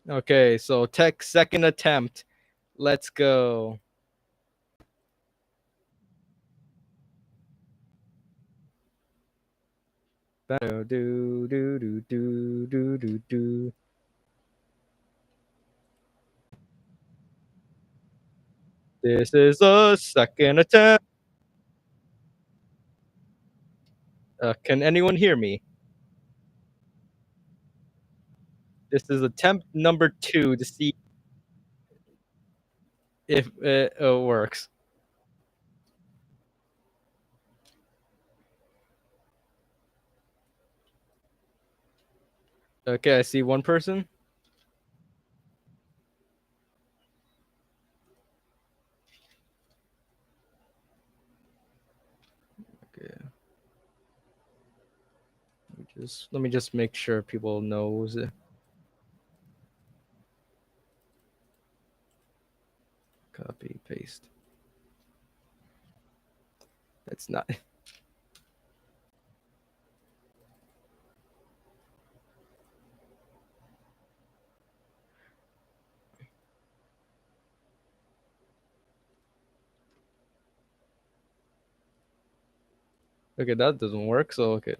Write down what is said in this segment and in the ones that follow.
Okay, so tech second attempt. Let's go. Do do do do do do do. This is a second attempt. Can anyone hear me? This is attempt number 2 to see if it works. Okay, I see one person. Okay. Let me just make sure people knows it. Copy, paste. That's not. Okay, that doesn't work. So okay.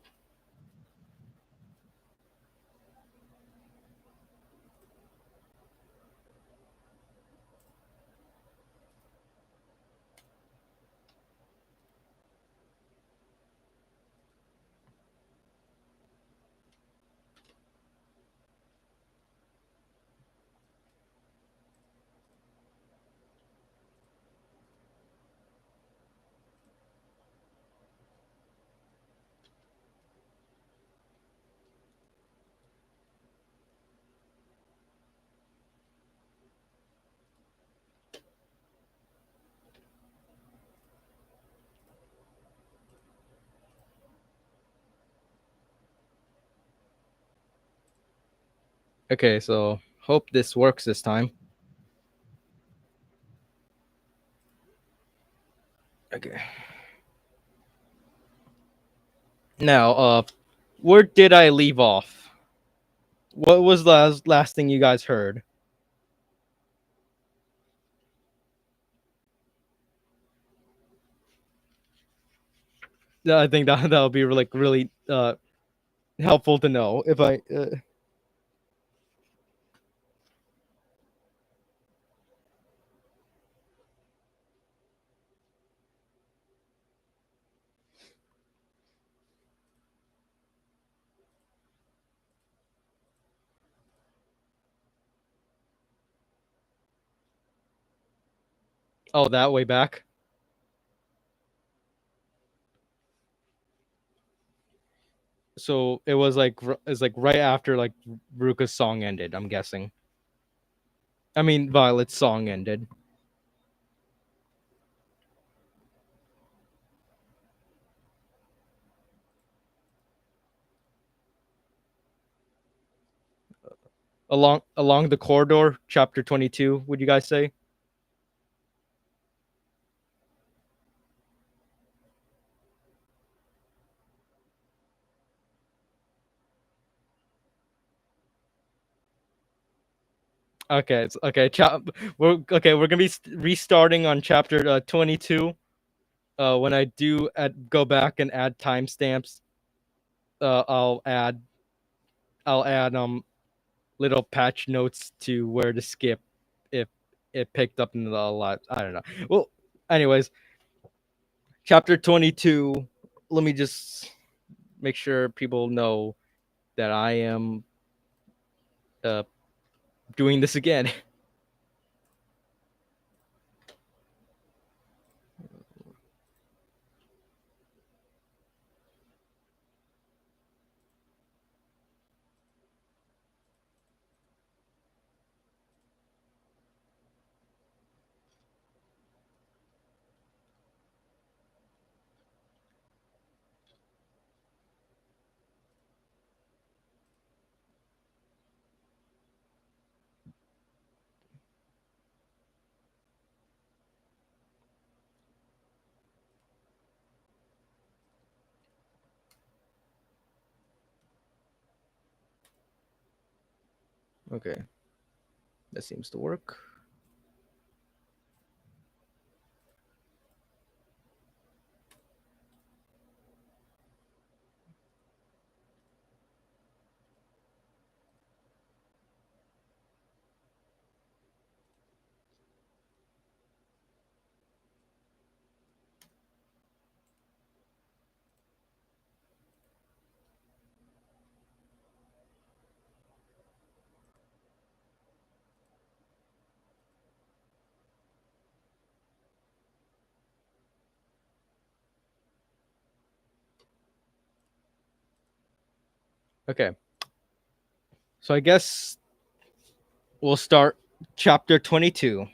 Okay, so hope this works this time. Okay. Now, where did I leave off? What was the last thing you guys heard? Yeah, I think that'll be like really helpful to know if I. Oh, that way back. So it was like it's like right after like Ruka's song ended. I'm guessing. I mean, Violet's song ended. Along the corridor, chapter 22. Would you guys say? Okay, it's okay. We're gonna be restarting on chapter 22. When I do go back and add timestamps, I'll add little patch notes to where to skip if it picked up in the lot. I don't know. Well, anyways, chapter 22. Let me just make sure people know that I am uh doing this again. Okay. That seems to work. Okay. So I guess we'll start chapter 22.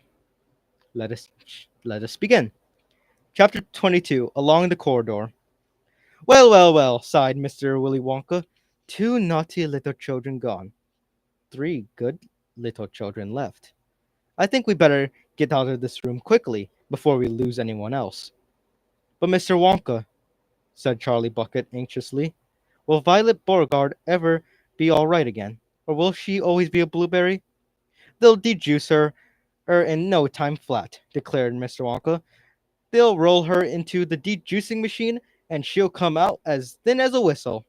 Let us let us begin. Chapter 22. Along the corridor. Well, well, well, sighed Mr. Willy Wonka. Two naughty little children gone. Three good little children left. I think we better get out of this room quickly before we lose anyone else. But Mr. Wonka, said Charlie Bucket anxiously, will Violet Beauregard ever be all right again? Or will she always be a blueberry? They'll dejuice her in no time flat, declared Mr. Wonka. They'll roll her into the dejuicing machine and she'll come out as thin as a whistle.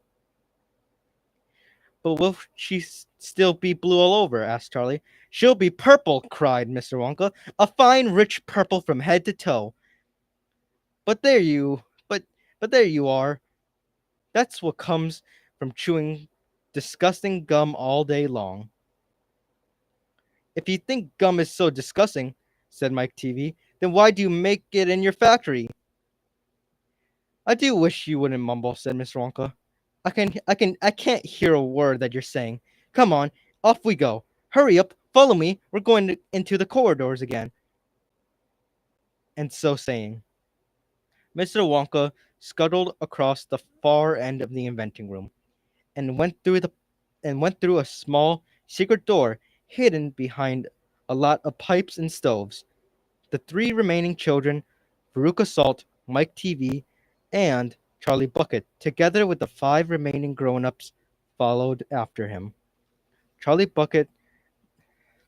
But will she still be blue all over? Asked Charlie. She'll be purple, cried Mr. Wonka. A fine, rich purple from head to toe. But there you, but there you are. That's what comes from chewing disgusting gum all day long. If you think gum is so disgusting, said Mike TV, then why do you make it in your factory? I do wish you wouldn't mumble, said Mr. Wonka. I can't hear a word that you're saying. Come on, off we go. Hurry up, follow me. We're going into the corridors again. And so saying, Mr. Wonka scuttled across the far end of the inventing room and went through a small secret door hidden behind a lot of pipes and stoves. The three remaining children, Veruca Salt, Mike TV, and Charlie Bucket, together with the five remaining grown-ups, followed after him. Charlie Bucket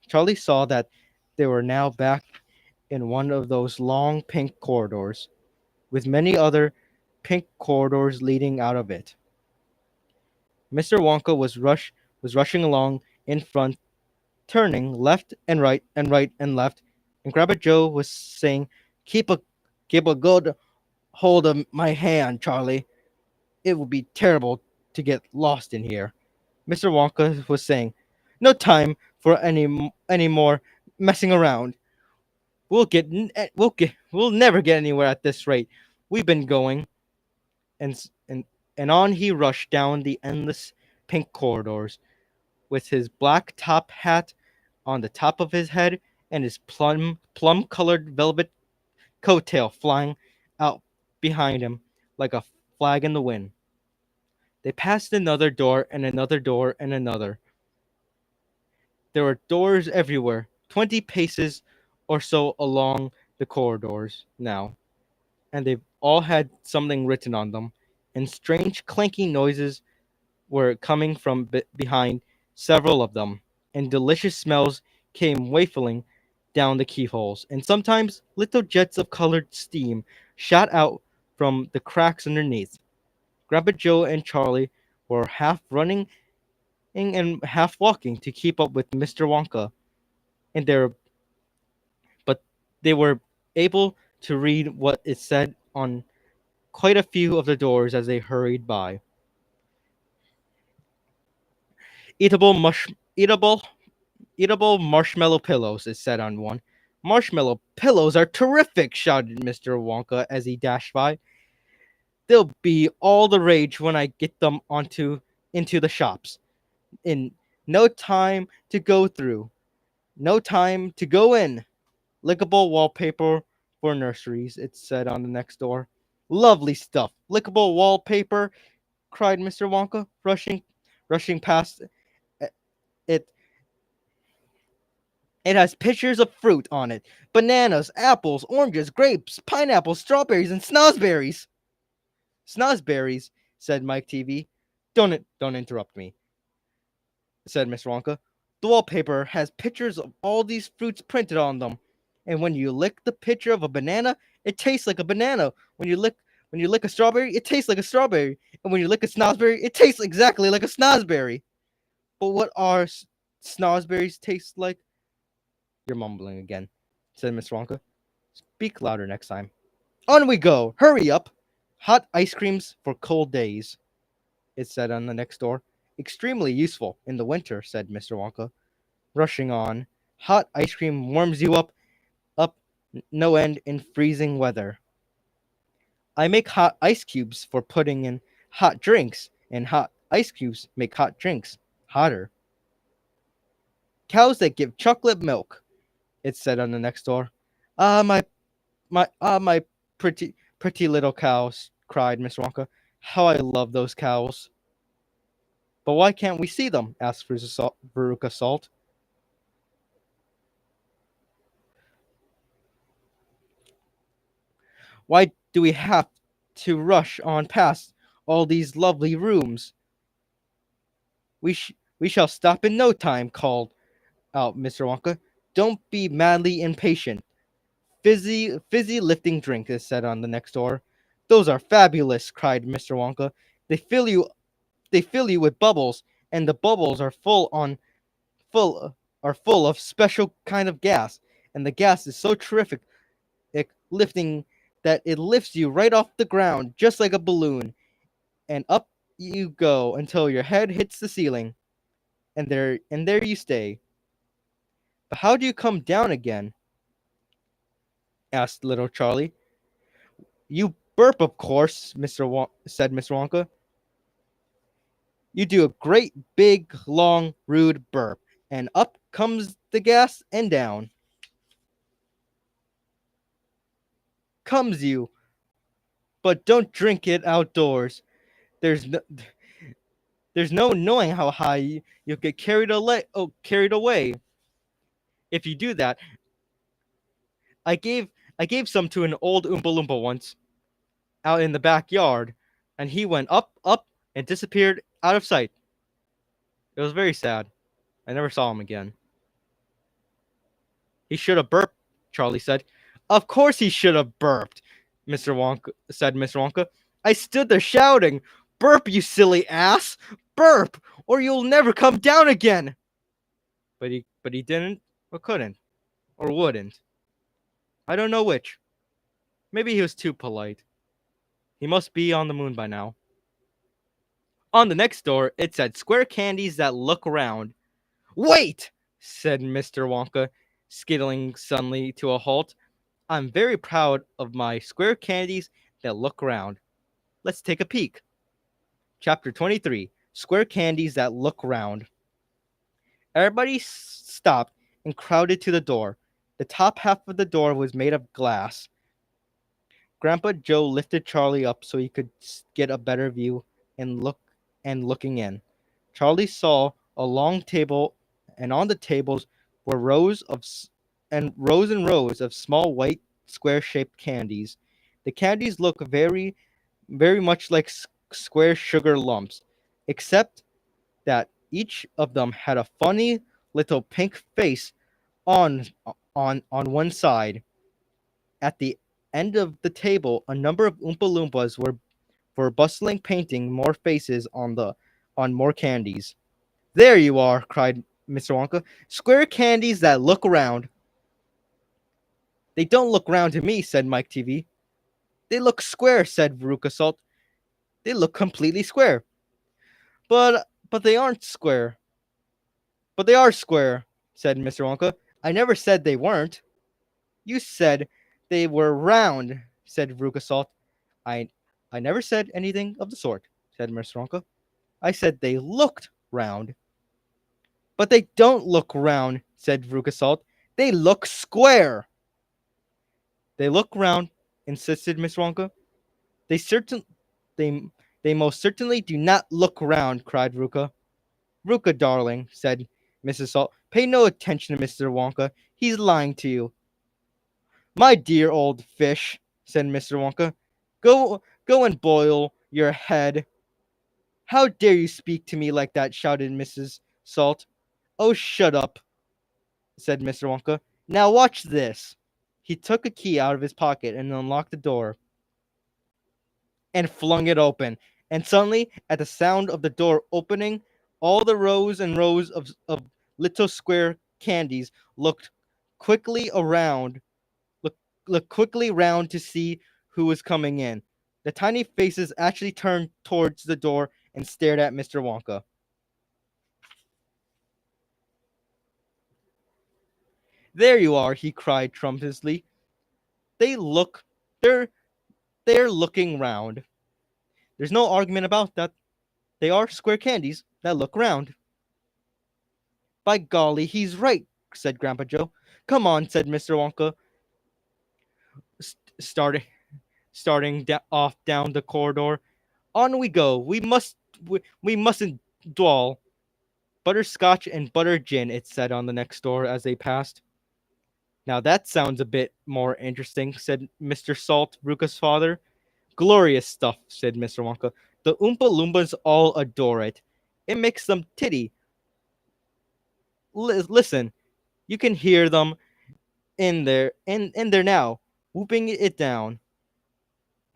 Charlie saw that they were now back in one of those long pink corridors, with many other pink corridors leading out of it. Mr. Wonka was rushing along in front, turning left and right and left, and Grandpa Joe was saying, "Keep a good hold of my hand, Charlie. It would be terrible to get lost in here." Mr. Wonka was saying, "No time for any more messing around. We'll never get anywhere at this rate. We've been going." And and on he rushed down the endless pink corridors with his black top hat on the top of his head and his plum colored velvet coattail flying out behind him like a flag in the wind. They passed another door and another door and another. There were doors everywhere, 20 paces or so along the corridors now, and they all had something written on them, and strange clanking noises were coming from behind several of them, and delicious smells came wafting down the keyholes, and sometimes little jets of colored steam shot out from the cracks underneath. Grandpa Joe and Charlie were half running and half walking to keep up with Mr. Wonka, and but they were able to read what it said on quite a few of the doors as they hurried by. Eatable mush, eatable marshmallow pillows, it said on one. Marshmallow pillows are terrific, shouted Mr. Wonka as he dashed by. They'll be all the rage when I get them onto into the shops. In no time to go through, no time to go in. Lickable wallpaper for nurseries, it said on the next door. Lovely stuff. Lickable wallpaper, cried Mr. Wonka, rushing past it. It has pictures of fruit on it. Bananas, apples, oranges, grapes, pineapples, strawberries, and snozberries. Snozberries, said Mike TV. Don't interrupt me, said Miss Wonka. The wallpaper has pictures of all these fruits printed on them. And when you lick the picture of a banana, it tastes like a banana. When you lick a strawberry, it tastes like a strawberry. And when you lick a snozzberry, it tastes exactly like a snozzberry. But what are snozzberries taste like? You're mumbling again, said Miss Wonka. Speak louder next time. On we go! Hurry up! Hot ice creams for cold days, it said on the next door. Extremely useful in the winter, said Mr. Wonka, rushing on. Hot ice cream warms you up no end in freezing weather. I make hot ice cubes for putting in hot drinks, and hot ice cubes make hot drinks hotter. Cows that give chocolate milk, it said on the next door. Ah, my pretty little cows, cried Miss Wonka. How I love those cows. But why can't we see them? Asked Veruca Salt. Why do we have to rush on past all these lovely rooms? We shall stop in no time, called out Mr. Wonka. Don't be madly impatient. Fizzy lifting drink is said on the next door. Those are fabulous, cried Mr. Wonka. They fill you they fill you with bubbles, and the bubbles full are full of special kind of gas, and the gas is so terrific lifting that it lifts you right off the ground just like a balloon, and up you go until your head hits the ceiling, and there you stay. But how do you come down again? Asked little Charlie. You burp, of course, said Mr. Wonka. You do a great big long rude burp, and up comes the gas and down comes you. But don't drink it outdoors. There's no there's no knowing how high you'll get carried away. If you do that, I gave I gave some to an old Oompa Loompa once out in the backyard, and he went up, and disappeared out of sight. It was very sad. I never saw him again. He should have burped, Charlie said. Of course he should have burped, Mr. Wonka. I stood there shouting, burp, you silly ass! Burp, or you'll never come down again! But he didn't, or couldn't, or wouldn't. I don't know which. Maybe he was too polite. He must be on the moon by now. On the next door, it said square candies that look round. Wait, said Mr. Wonka, skidding suddenly to a halt. I'm very proud of my square candies that look round. Let's take a peek. Chapter 23, Square Candies That Look Round. Everybody stopped and crowded to the door. The top half of the door was made of glass. Grandpa Joe lifted Charlie up so he could get a better view and looking in. Charlie saw a long table, and on the tables were rows and rows of small white square-shaped candies. The candies looked very, very much like square sugar lumps, except that each of them had a funny little pink face on on one side. At the end of the table, a number of Oompa Loompas were bustling painting more faces on more candies. There you are, cried Mr. Wonka. Square candies that look round. They don't look round to me, said Mike TV. They look square, said Veruca Salt. They look completely square. But they aren't square. But they are square, said Mr. Wonka. I never said they weren't. You said they were round, said Veruca Salt. I never said anything of the sort, said Mr. Wonka. I said they looked round. But they don't look round, said Veruca Salt. They look square. They look round, insisted Miss Wonka. They certain they they most certainly do not look round, cried Veruca. Veruca, darling, said Mrs. Salt, pay no attention to Mr. Wonka. He's lying to you. My dear old fish, said Mr. Wonka, go and boil your head. How dare you speak to me like that, shouted Mrs. Salt. Oh, shut up, said Mr. Wonka. Now watch this. He took a key out of his pocket and unlocked the door and flung it open. And suddenly, at the sound of the door opening, all the rows and rows of little square candies quickly around, looked, looked quickly round to see who was coming in. The tiny faces actually turned towards the door and stared at Mr. Wonka. There you are, he cried trumpetuously. They look, they're, they're looking round. There's no argument about that. They are square candies that look round. By golly, he's right, said Grandpa Joe. Come on, said Mr. Wonka, starting off down the corridor. On we go. We mustn't dwell. Butterscotch and butter gin, it said on the next door as they passed. Now that sounds a bit more interesting, said Mr. Salt, Ruka's father. Glorious stuff, said Mr. Wonka. The Oompa Loompas all adore it. It makes them titty. Listen, you can hear them in there now, whooping it down.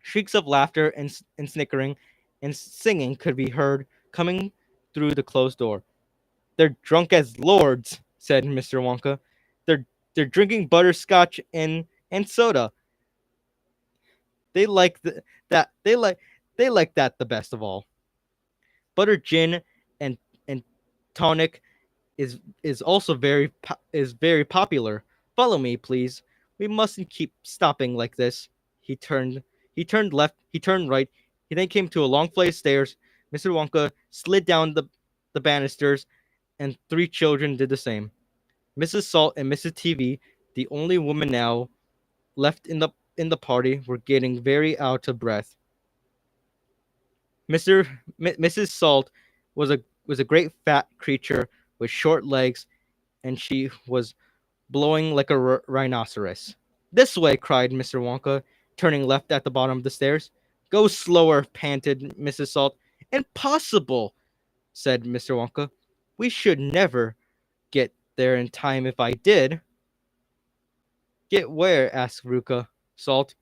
Shrieks of laughter and snickering and singing could be heard coming through the closed door. They're drunk as lords, said Mr. Wonka. They're drinking butterscotch and soda. They like that they like that the best of all. Butter gin and and tonic is also very popular. Follow me, please. We mustn't keep stopping like this. He turned left, he turned right. He then came to a long flight of stairs. Mr. Wonka slid down the banisters, and three children did the same. Mrs. Salt and Mrs. TV, the only women now left in the party, were getting very out of breath. Mrs. Salt was a great fat creature with short legs, and she was blowing like a rhinoceros. This way, cried Mr. Wonka, turning left at the bottom of the stairs. Go slower, panted Mrs. Salt. Impossible, said Mr. Wonka. We should never get there in time if I did. Get where? Asked Ruka Salt.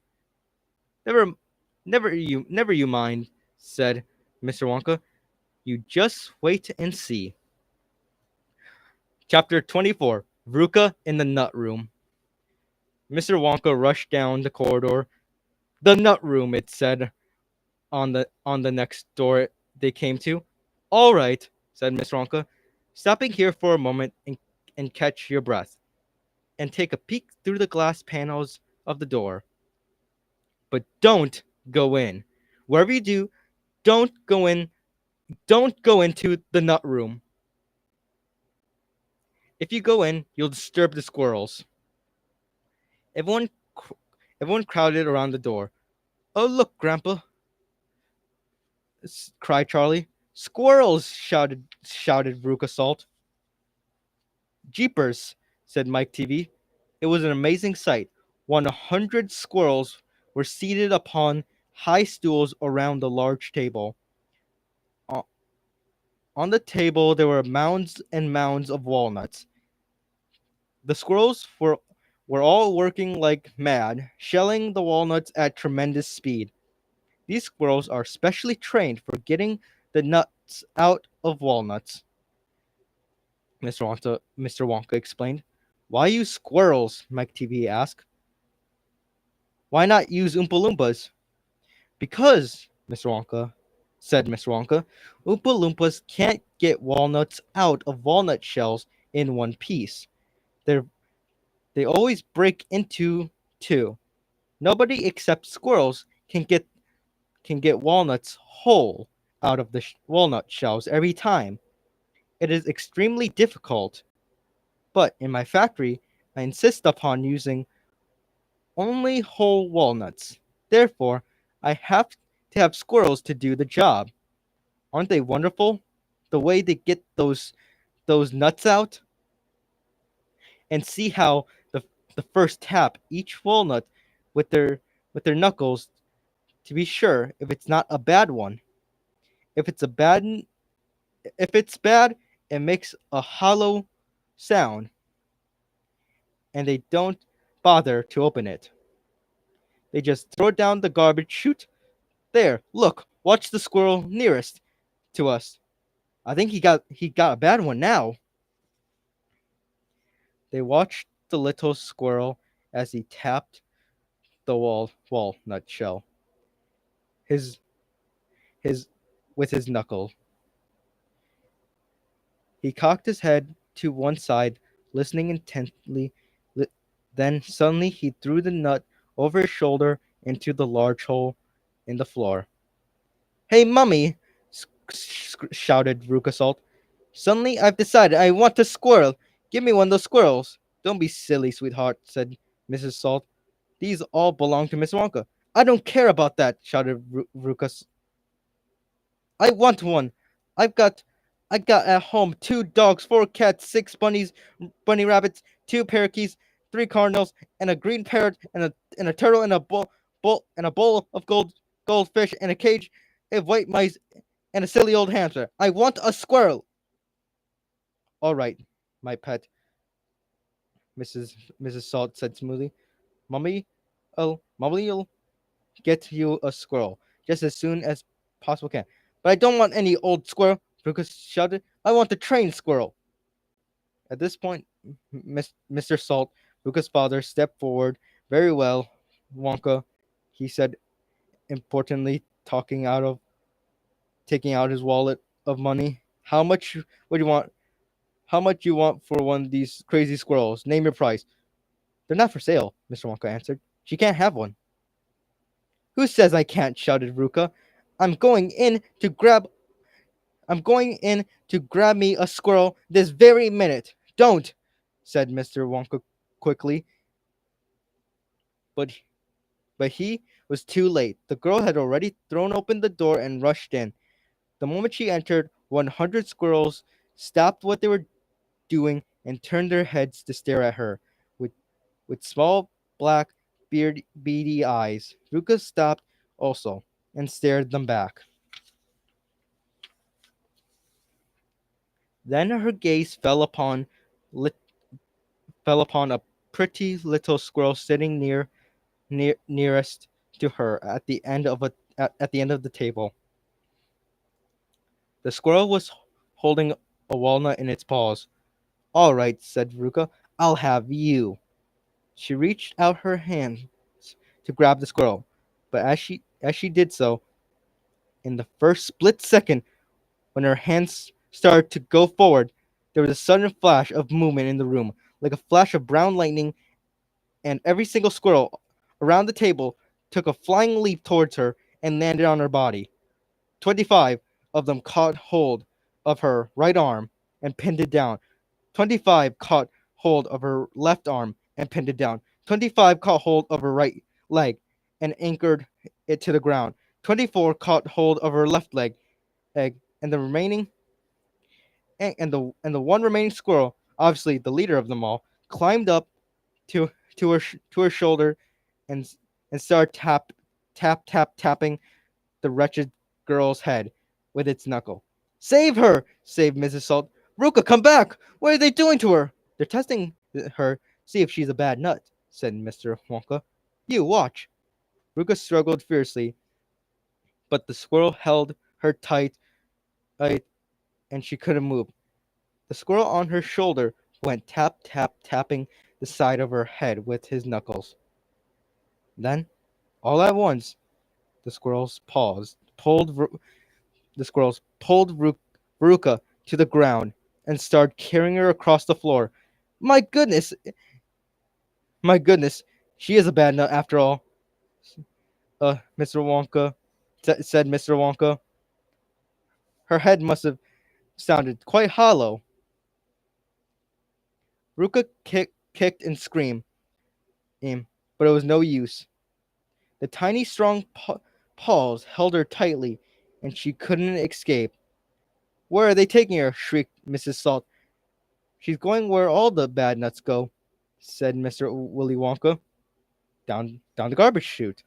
Never never you mind, said Mr. Wonka. You just wait and see. Chapter 24. Ruka in the Nut Room. Mr. Wonka rushed down the corridor. The Nut Room, it said on the next door they came to. All right, said Mr. Wonka, stopping here for a moment and catch your breath, and take a peek through the glass panels of the door. But don't go in. Wherever you do, don't go in. Don't go into the Nut Room. If you go in, you'll disturb the squirrels. Everyone, everyone crowded around the door. Oh, look, Grandpa! Cried Charlie. Squirrels! Shouted Veruca Salt. Jeepers! Said Mike TV. It was an amazing sight. 100 squirrels were seated upon high stools around the large table. On the table there were mounds and mounds of walnuts. The squirrels were all working like mad, shelling the walnuts at tremendous speed. These squirrels are specially trained for getting the nuts out of walnuts, Mr. Wonka explained. Why use squirrels? Mike TV asked. Why not use Oompa Loompas? Because, said Mr. Wonka, Oompa Loompas can't get walnuts out of walnut shells in one piece. They always break into two. Nobody except squirrels can get walnuts whole out of the walnut shells every time. It is extremely difficult. But in my factory, I insist upon using only whole walnuts. Therefore, I have to have squirrels to do the job. Aren't they wonderful? The way they get those nuts out? And see how the first tap each walnut with their knuckles to be sure if it's not a bad one. If it's bad, It makes a hollow sound, and they don't bother to open it. They just throw it down the garbage chute. There, look, watch the squirrel nearest to us. I think he got a bad one now. They watched the little squirrel as he tapped the walnut shell. His his with his knuckle. He cocked his head to one side, listening intently. Then suddenly he threw the nut over his shoulder into the large hole in the floor. "Hey, mummy!" shouted Ruka Salt. "Suddenly I've decided I want a squirrel. Give me one of those squirrels." "Don't be silly, sweetheart," said Mrs. Salt. "These all belong to Miss Wonka." "I don't care about that," shouted Ruka. "I want one. I've got I got at home 2 dogs, 4 cats, 6 bunnies, bunny rabbits, 2 parakeets, 3 cardinals, and a green parrot, and a turtle, and a bowl of goldfish, and a cage of white mice, and a silly old hamster. I want a squirrel." "All right, my pet," Mrs. Salt said smoothly. "Mummy, Mummy'll get you a squirrel just as soon as possible can. But I don't want any old squirrel," Lucas shouted. "I want the trained squirrel." At this point, Mr. Salt, Lucas' father, stepped forward. "Very well, Wonka," he said importantly, taking out his wallet of money. Would you want? How much you want for one of these crazy squirrels? Name your price." "They're not for sale," Mr. Wonka answered. "She can't have one." "Who says I can't?" shouted Ruka. I'm going in to grab I'm going in to grab me a squirrel this very minute." "Don't," said Mr. Wonka quickly, but he was too late. The girl had already thrown open the door and rushed in. The moment she entered, 100 squirrels stopped what they were doing and turned their heads to stare at her with small black beady eyes. Ruka stopped also and stared them back. Then her gaze lit, fell upon a pretty little squirrel sitting nearest to her at the end of the table. The squirrel was holding a walnut in its paws. "All right," said Ruka, "I'll have you." She reached out her hand to grab the squirrel, but as she did so, in the first split second when her hands started to go forward, there was a sudden flash of movement in the room, like a flash of brown lightning, and every single squirrel around the table took a flying leap towards her and landed on her body. 25 of them caught hold of her right arm and pinned it down. 25 caught hold of her left arm and pinned it down. 25 caught hold of her right leg and anchored it to the ground. 24 caught hold of her left leg, and the one remaining squirrel, obviously the leader of them all, climbed up to her shoulder and started tapping the wretched girl's head with its knuckle. "Save her!" saved Mrs. Salt. "Ruka, come back! What are they doing to her?" "They're testing her, see if she's a bad nut," said Mr. Wonka. "You watch." Ruka struggled fiercely, but the squirrel held her tight, and she couldn't move. The squirrel on her shoulder went tapping the side of her head with his knuckles. Then, all at once, the squirrels paused, the squirrels pulled Veruca to the ground and started carrying her across the floor. My goodness, my goodness, she is a bad nut after all," Mr. Wonka said Mr. Wonka. "Her head must have sounded quite hollow." Ruka kicked and screamed, but it was no use. The tiny, strong paws held her tightly, and she couldn't escape. "Where are they taking her?" shrieked Mrs. Salt. "She's going where all the bad nuts go," said Mr. Willy Wonka. Down the garbage chute."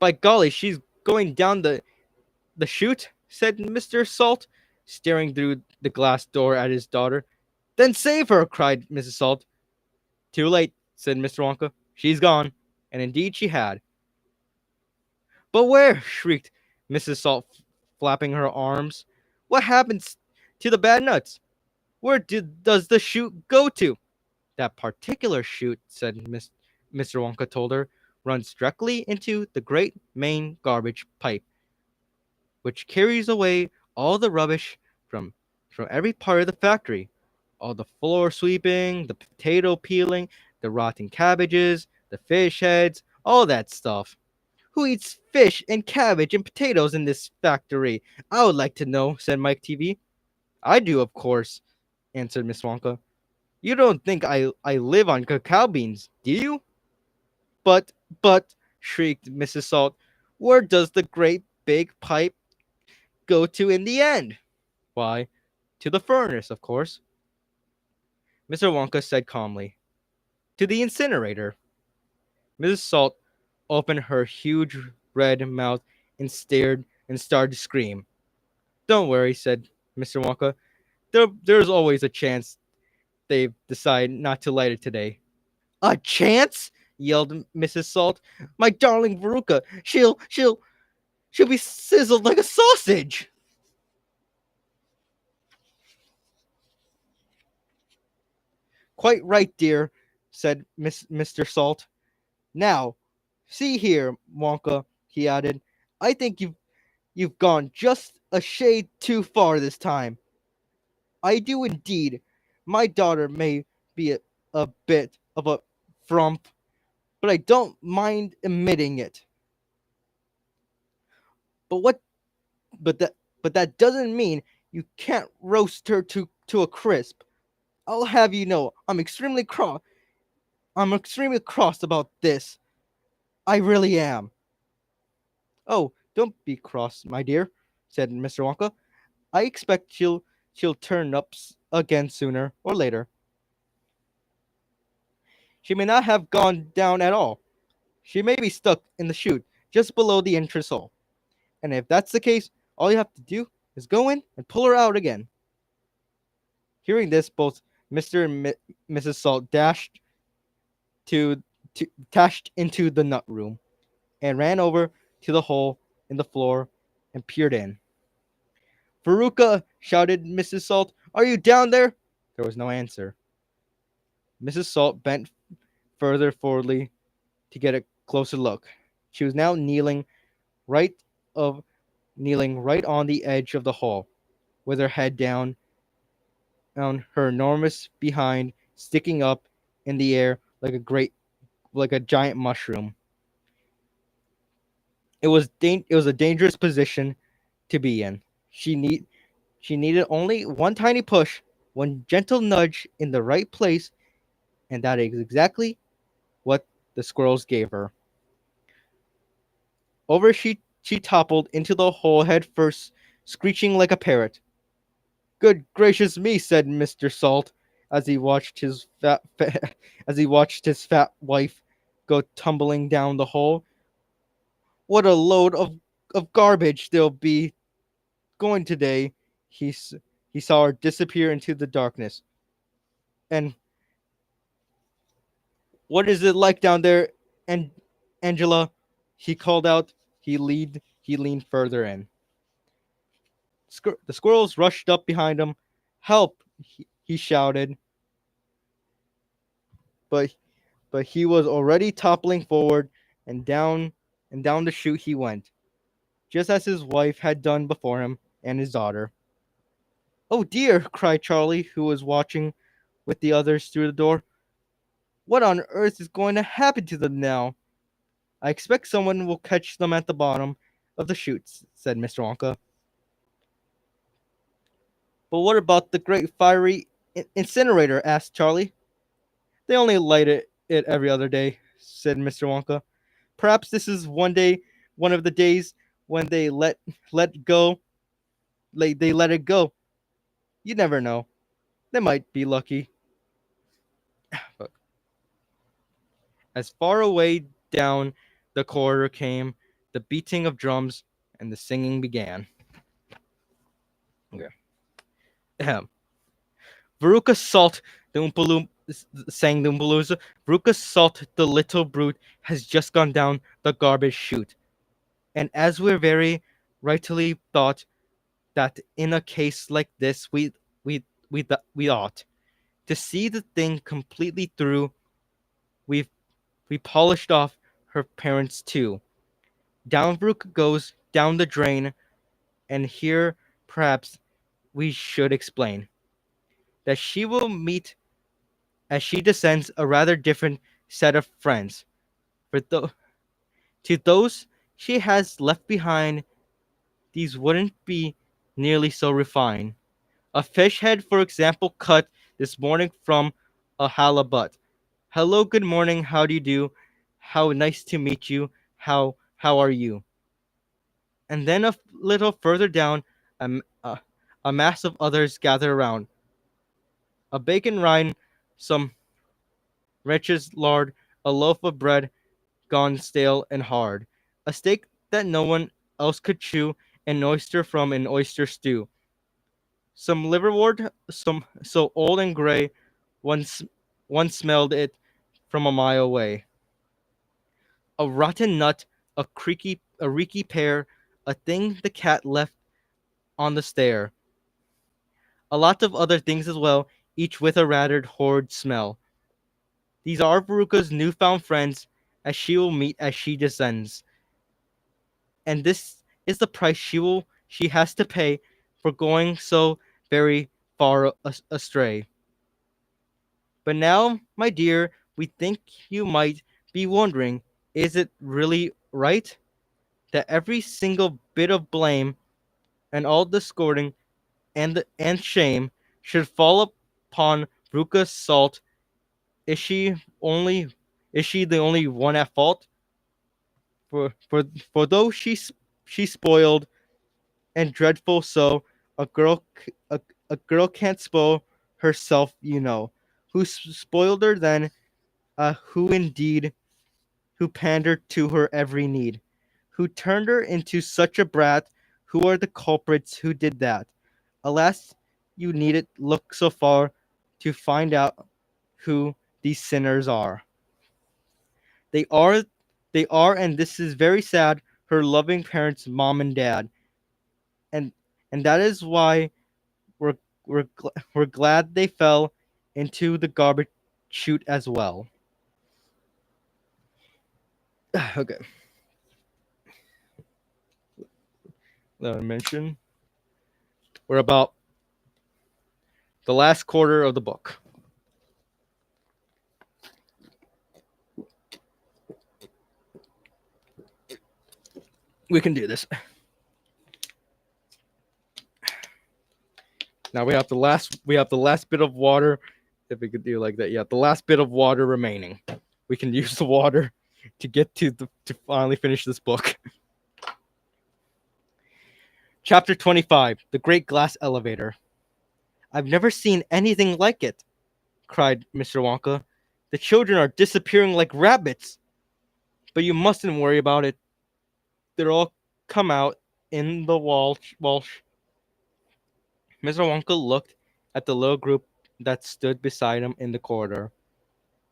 "By golly, she's going down the the chute? Said Mr. Salt, staring through the glass door at his daughter. Then save her! Cried Mrs. Salt. Too late, said Mr. Wonka. She's gone. And indeed she had. But where? Shrieked Mrs. Salt, flapping her arms. What happens to the bad nuts? Does the chute go to? That particular chute, said Mr. Wonka told her, runs directly into the great main garbage pipe, which carries away all the rubbish from every part of the factory. All the floor sweeping, the potato peeling, the rotten cabbages, the fish heads, all that stuff. Who eats fish and cabbage and potatoes in this factory? I would like to know, said Mike TV. I do, of course, answered Miss Wonka. You don't think I live on cacao beans, do you? But, shrieked Mrs. Salt, where does the great big pipe go to in the end? Why, to the furnace, of course, Mr. Wonka said calmly. To the incinerator. Mrs. Salt opened her huge red mouth and started to scream. Don't worry, said Mr. Wonka. There's always a chance they decide not to light it today. A chance? Yelled Mrs. Salt. My darling Veruca, she'll be sizzled like a sausage. Quite right, dear, said Mr. Salt. Now, see here, Wonka, he added. I think you've gone just a shade too far this time. I do indeed. My daughter may be a bit of a frump, but I don't mind admitting it. But what but that doesn't mean you can't roast her to a crisp. I'll have you know I'm extremely cross about this. I really am. Oh, don't be cross, my dear, said Mr. Wonka. I expect she'll turn up again sooner or later. She may not have gone down at all. She may be stuck in the chute just below the entrance hole. And if that's the case, all you have to do is go in and pull her out again. Hearing this, both Mr. and Mrs. Salt to, dashed into the nut room and ran over to the hole in the floor and peered in. Veruca, shouted Mrs. Salt, are you down there? There was no answer. Mrs. Salt bent further forwardly to get a closer look. She was now right kneeling right on the edge of the hole, with her head down, her enormous behind sticking up in the air like a giant mushroom. It was a dangerous position to be in. She needed only one tiny push, one gentle nudge in the right place, and that is exactly what the squirrels gave her. Over she toppled into the hole head first, screeching like a parrot. Good gracious me, said Mr. Salt, as he watched his fat wife go tumbling down the hole. What a load of garbage there'll be going today. He saw her disappear into the darkness. And what is it like down there, and Angela? He called out. He leaned further in. The squirrels rushed up behind him. Help! He shouted. But he was already toppling forward, and down the chute he went, just as his wife had done before him and his daughter. Oh dear! Cried Charlie, who was watching with the others through the door. What on earth is going to happen to them now? I expect someone will catch them at the bottom of the chutes, said Mr. Wonka. But what about the great fiery incinerator? Asked Charlie. They only light it every other day, said Mr. Wonka. Perhaps this is one of the days when they let go. They let it go. You never know. They might be lucky. But as far away down the corridor came the beating of drums and the singing began. Okay. Ahem. Veruca salt the Oompaloo sang the Oompalooza. Veruca salt the little brute has just gone down the garbage chute. And as we're very rightly thought that in a case like this we ought to see the thing completely through, we we polished off her parents too. Down Veruca goes down the drain, and here perhaps we should explain that she will meet as she descends a rather different set of friends. For to those she has left behind, these wouldn't be nearly so refined. A fish head, for example, cut this morning from a halibut. Hello, good morning, how do you do? How nice to meet you. How are you? And then a little further down, a mass of others gather around. A bacon rind, some wretch's lard, a loaf of bread gone stale and hard, a steak that no one else could chew, an oyster from an oyster stew, some liverwort, some so old and gray, once one smelled it from a mile away, a rotten nut, a reeky pear, a thing the cat left on the stair, a lot of other things as well, each with a rather horrid smell. These are Veruca's newfound friends, as she will meet as she descends, and this is the price she has to pay for going so very far astray. But now, my dear, we think you might be wondering, is it really right that every single bit of blame and all discording and shame should fall upon Veruca Salt? Is she only is she the only one at fault? For for for though she spoiled and dreadful so, a girl a girl can't spoil herself, you know. Who spoiled her then? Who indeed? Who pandered to her every need? Who turned her into such a brat? Who are the culprits who did that? Alas, you needn't look so far to find out who these sinners are. They are, they are, and this is very sad, her loving parents, mom and dad, and that is why we're glad they fell into the garbage chute as well. Okay, let me mention we're about the last quarter of the book. We can do this. Now we have the last bit of water. If we could do like that, yeah, the last bit of water remaining. We can use the water to get to finally finish this book. Chapter 25: The Great Glass Elevator. I've never seen anything like it, cried Mr. Wonka. The children are disappearing like rabbits. But you mustn't worry about it. They'll all come out in the Walsh. Mr. Wonka looked at the little group that stood beside him in the corridor.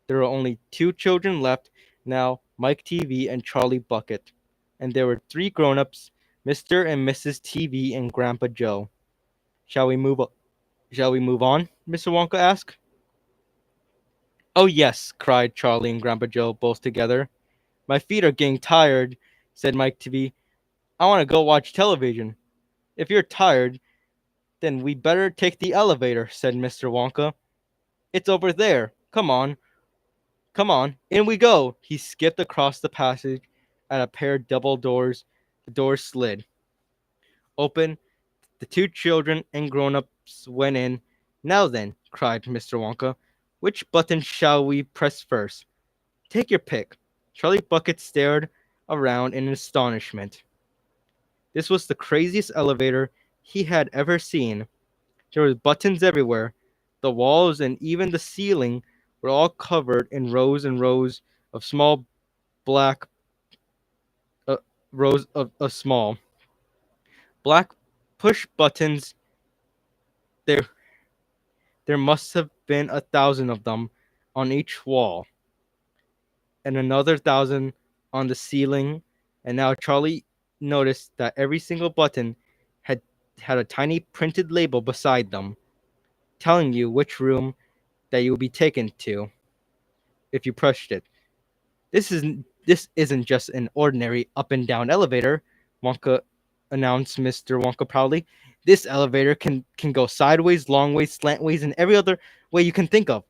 There were only two children left now, Mike TV and Charlie Bucket. And there were three grown-ups, Mr. and Mrs. TV and Grandpa Joe. Shall we move on? Mr. Wonka asked. Oh yes, cried Charlie and Grandpa Joe both together. My feet are getting tired, said Mike TV. I want to go watch television. If you're tired, then we better take the elevator, said Mr. Wonka. It's over there. Come on, in we go. He skipped across the passage at a pair of double doors. The doors slid open. The two children and grown-ups went in. Now then, cried Mr. Wonka, which button shall we press first? Take your pick. Charlie Bucket stared around in astonishment. This was the craziest elevator he had ever seen. There were buttons everywhere. The walls and even the ceiling were all covered in rows and rows of small black rows of small. Black push buttons. There, there must have been 1,000 of them on each wall, and another 1,000 on the ceiling. And now Charlie noticed that every single button had had a tiny printed label beside them, telling you which room that you would be taken to if you pushed it. This isn't just an ordinary up and down elevator, Wonka announced Mr. Wonka proudly. This elevator can go sideways, long ways, slantways, and every other way you can think of.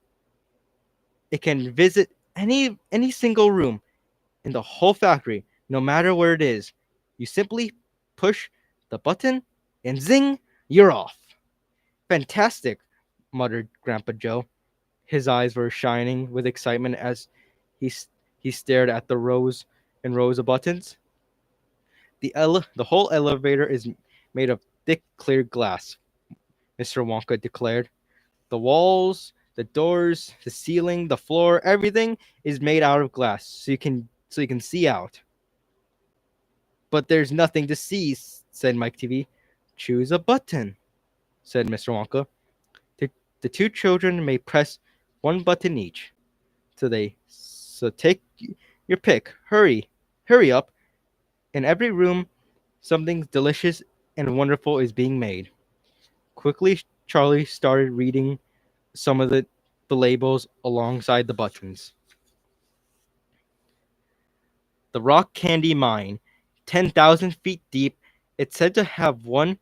It can visit any single room in the whole factory, no matter where it is. You simply push the button and zing, you're off. Fantastic, muttered Grandpa Joe. His eyes were shining with excitement as he he stared at the rows and rows of buttons. The whole elevator is made of thick, clear glass, Mr. Wonka declared. The walls, the doors, the ceiling, the floor, everything is made out of glass, so you can see out. But there's nothing to see, said Mike TV. Choose a button, said Mr. Wonka. The, the two children may press one button each. So take your pick. Hurry up. In every room, something delicious and wonderful is being made. Quickly, Charlie started reading some of the labels alongside the buttons. The Rock Candy Mine, 10,000 feet deep. It's said to have one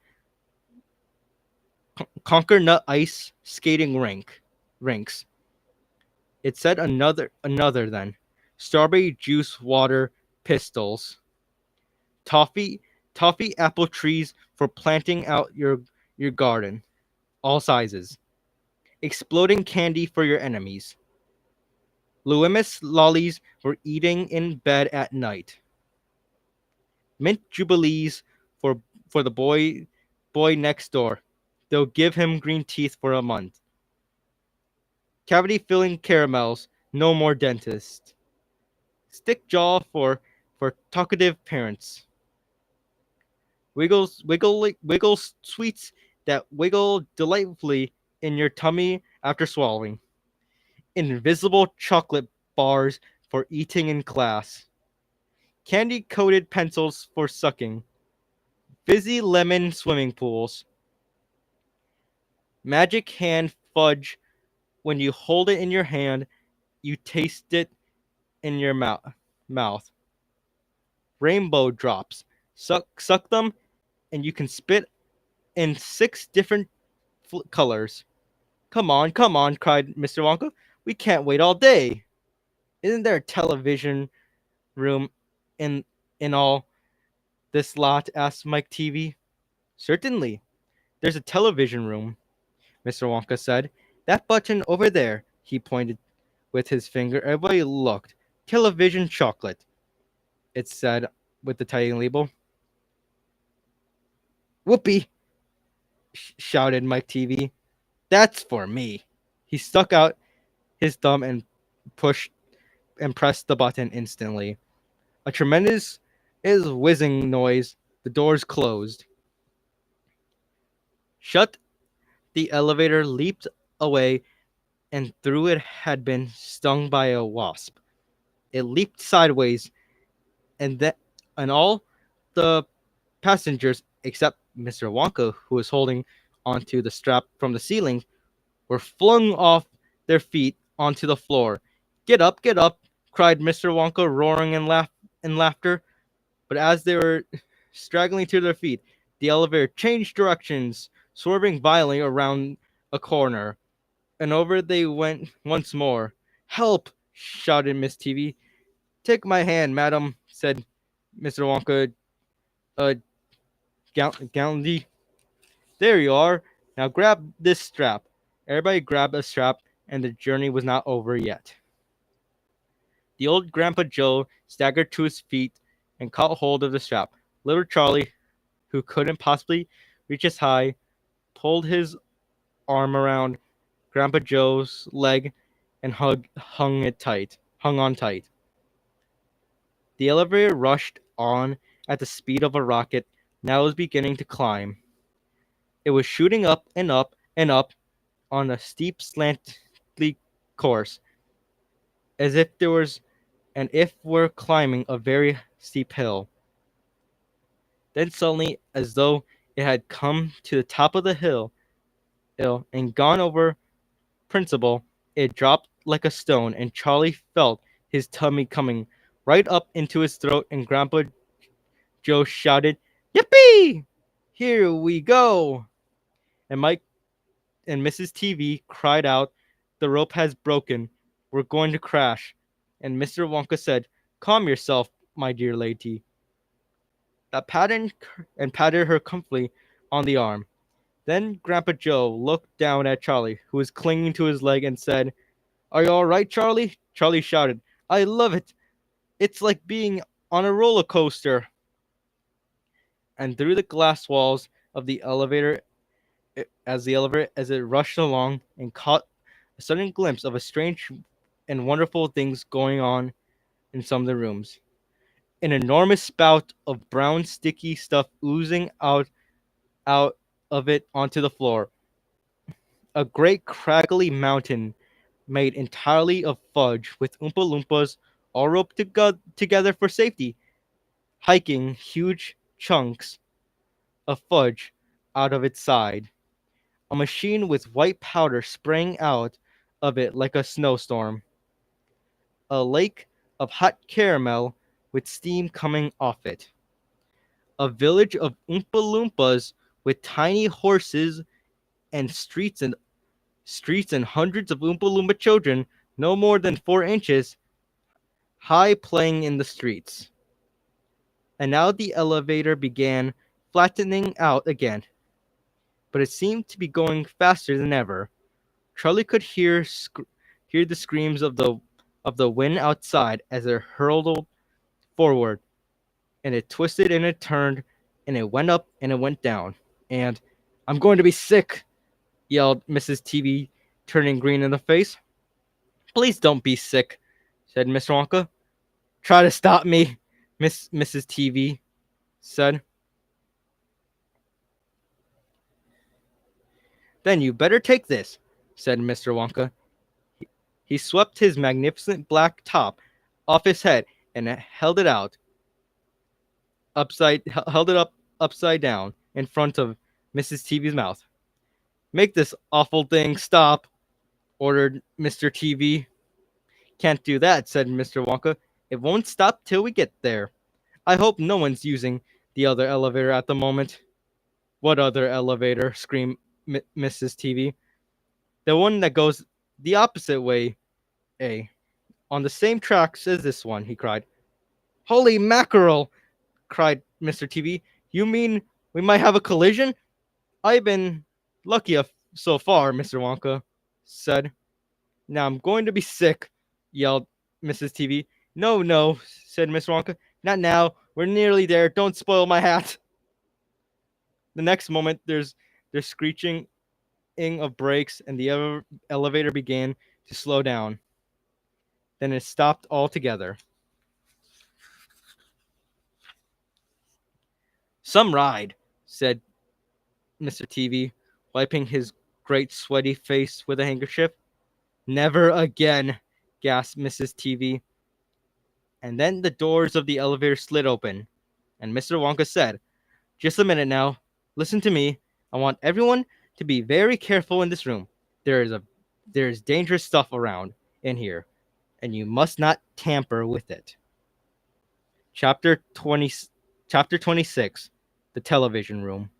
Conquer Nut Ice skating rinks. It said another then. Strawberry juice water pistols. Toffee apple trees for planting out your garden. All sizes. Exploding candy for your enemies. Loomis lollies for eating in bed at night. Mint jubilees for the boy next door. They'll give him green teeth for a month. Cavity filling caramels, no more dentist. Stick jaw for talkative parents. Wiggle sweets that wiggle delightfully in your tummy after swallowing. Invisible chocolate bars for eating in class. Candy coated pencils for sucking. Fizzy lemon swimming pools. Magic hand fudge. When you hold it in your hand, you taste it in your mouth. Rainbow drops. Suck them, and you can spit in 6 different colors. Come on, cried Mr. Wonka. We can't wait all day. Isn't there a television room in all this lot? Asked Mike TV. Certainly. There's a television room, Mr. Wonka said. That button over there, he pointed with his finger. Everybody looked. Television chocolate, it said with the tiny label. Whoopee! Shouted Mike TV. That's for me. He stuck out his thumb and pushed and pressed the button instantly. A tremendous whizzing noise. The doors closed. Shut. The elevator leaped away, and through it had been stung by a wasp. It leaped sideways, and all the passengers except Mr. Wonka, who was holding onto the strap from the ceiling, were flung off their feet onto the floor. Get up, cried Mr. Wonka, roaring in laughter. But as they were straggling to their feet, the elevator changed directions, swerving violently around a corner. And over they went once more. Help! Shouted Miss TV. Take my hand, madam, said Mr. Wonka, uh, gallantly. There you are. Now grab this strap. Everybody grabbed a strap, and the journey was not over yet. The old Grandpa Joe staggered to his feet and caught hold of the strap. Little Charlie, who couldn't possibly reach as high, pulled his arm around Grandpa Joe's leg and hung on tight. The elevator rushed on at the speed of a rocket, now was beginning to climb. It was shooting up and up and up on a steep slantly course, as if there was and if were climbing a very steep hill. Then suddenly, as though it had come to the top of the hill and gone over principle, it dropped like a stone, and Charlie felt his tummy coming right up into his throat, and Grandpa Joe shouted, "Yippee! Here we go!" And Mike and Mrs. TV cried out, "The rope has broken. We're going to crash." And Mr. Wonka said, "Calm yourself, my dear lady." That patted her comfortably on the arm. Then Grandpa Joe looked down at Charlie, who was clinging to his leg, and said, "Are you all right, Charlie?" Charlie shouted, "I love it. It's like being on a roller coaster." And through the glass walls of the elevator, as it rushed along, and caught a sudden glimpse of a strange and wonderful things going on in some of the rooms. An enormous spout of brown sticky stuff oozing out of it onto the floor. A great craggly mountain made entirely of fudge, with Oompa Loompas all roped together for safety, hiking huge chunks of fudge out of its side. A machine with white powder sprang out of it like a snowstorm. A lake of hot caramel with steam coming off it. A village of Oompa Loompas with tiny horses and streets and hundreds of Oompa Loompa children no more than 4 inches high playing in the streets. And now the elevator began flattening out again, but it seemed to be going faster than ever. Charlie could hear the screams of the wind outside as it hurtled forward, and it twisted and it turned, and it went up and it went down. And "I'm going to be sick," yelled Mrs. TV, turning green in the face. "Please don't be sick," said Mr. Wonka. "Try to stop me," Mrs. TV said. "Then you better take this," said Mr. Wonka. He swept his magnificent black top off his head and held it up upside down in front of Mrs. TV's mouth. "Make this awful thing stop," ordered Mr. TV. "Can't do that," said Mr. Wonka. "It won't stop till we get there. I hope no one's using the other elevator at the moment." "What other elevator?" screamed Mrs. TV. "The one that goes the opposite way, on the same tracks as this one," he cried. "Holy mackerel!" cried Mr. TV. "You mean we might have a collision?" "I've been lucky so far," Mr. Wonka said. "Now I'm going to be sick," yelled Mrs. TV. "No, no," said Mr. Wonka. "Not now. We're nearly there. Don't spoil my hat." The next moment, there's screeching of brakes, and the elevator began to slow down. Then it stopped altogether. "Some ride," said Mr. TV, wiping his great sweaty face with a handkerchief. "Never again," gasped Mrs. TV. And then the doors of the elevator slid open, and Mr. Wonka said, "Just a minute now. Listen to me. I want everyone to be very careful in this room. There is dangerous stuff around in here, and you must not tamper with it." Chapter 26, The Television Room.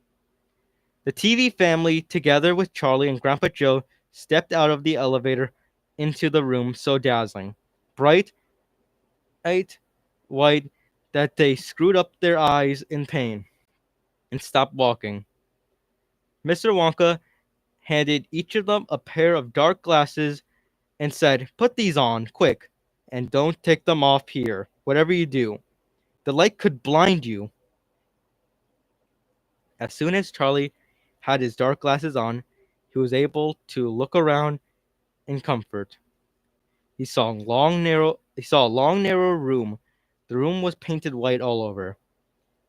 The TV family, together with Charlie and Grandpa Joe, stepped out of the elevator into the room so dazzling, bright, white, that they screwed up their eyes in pain and stopped walking. Mr. Wonka handed each of them a pair of dark glasses and said, "Put these on, quick, and don't take them off here, whatever you do. The light could blind you." As soon as Charlie had his dark glasses on, he was able to look around in comfort. He saw a long, narrow room. The room was painted white all over.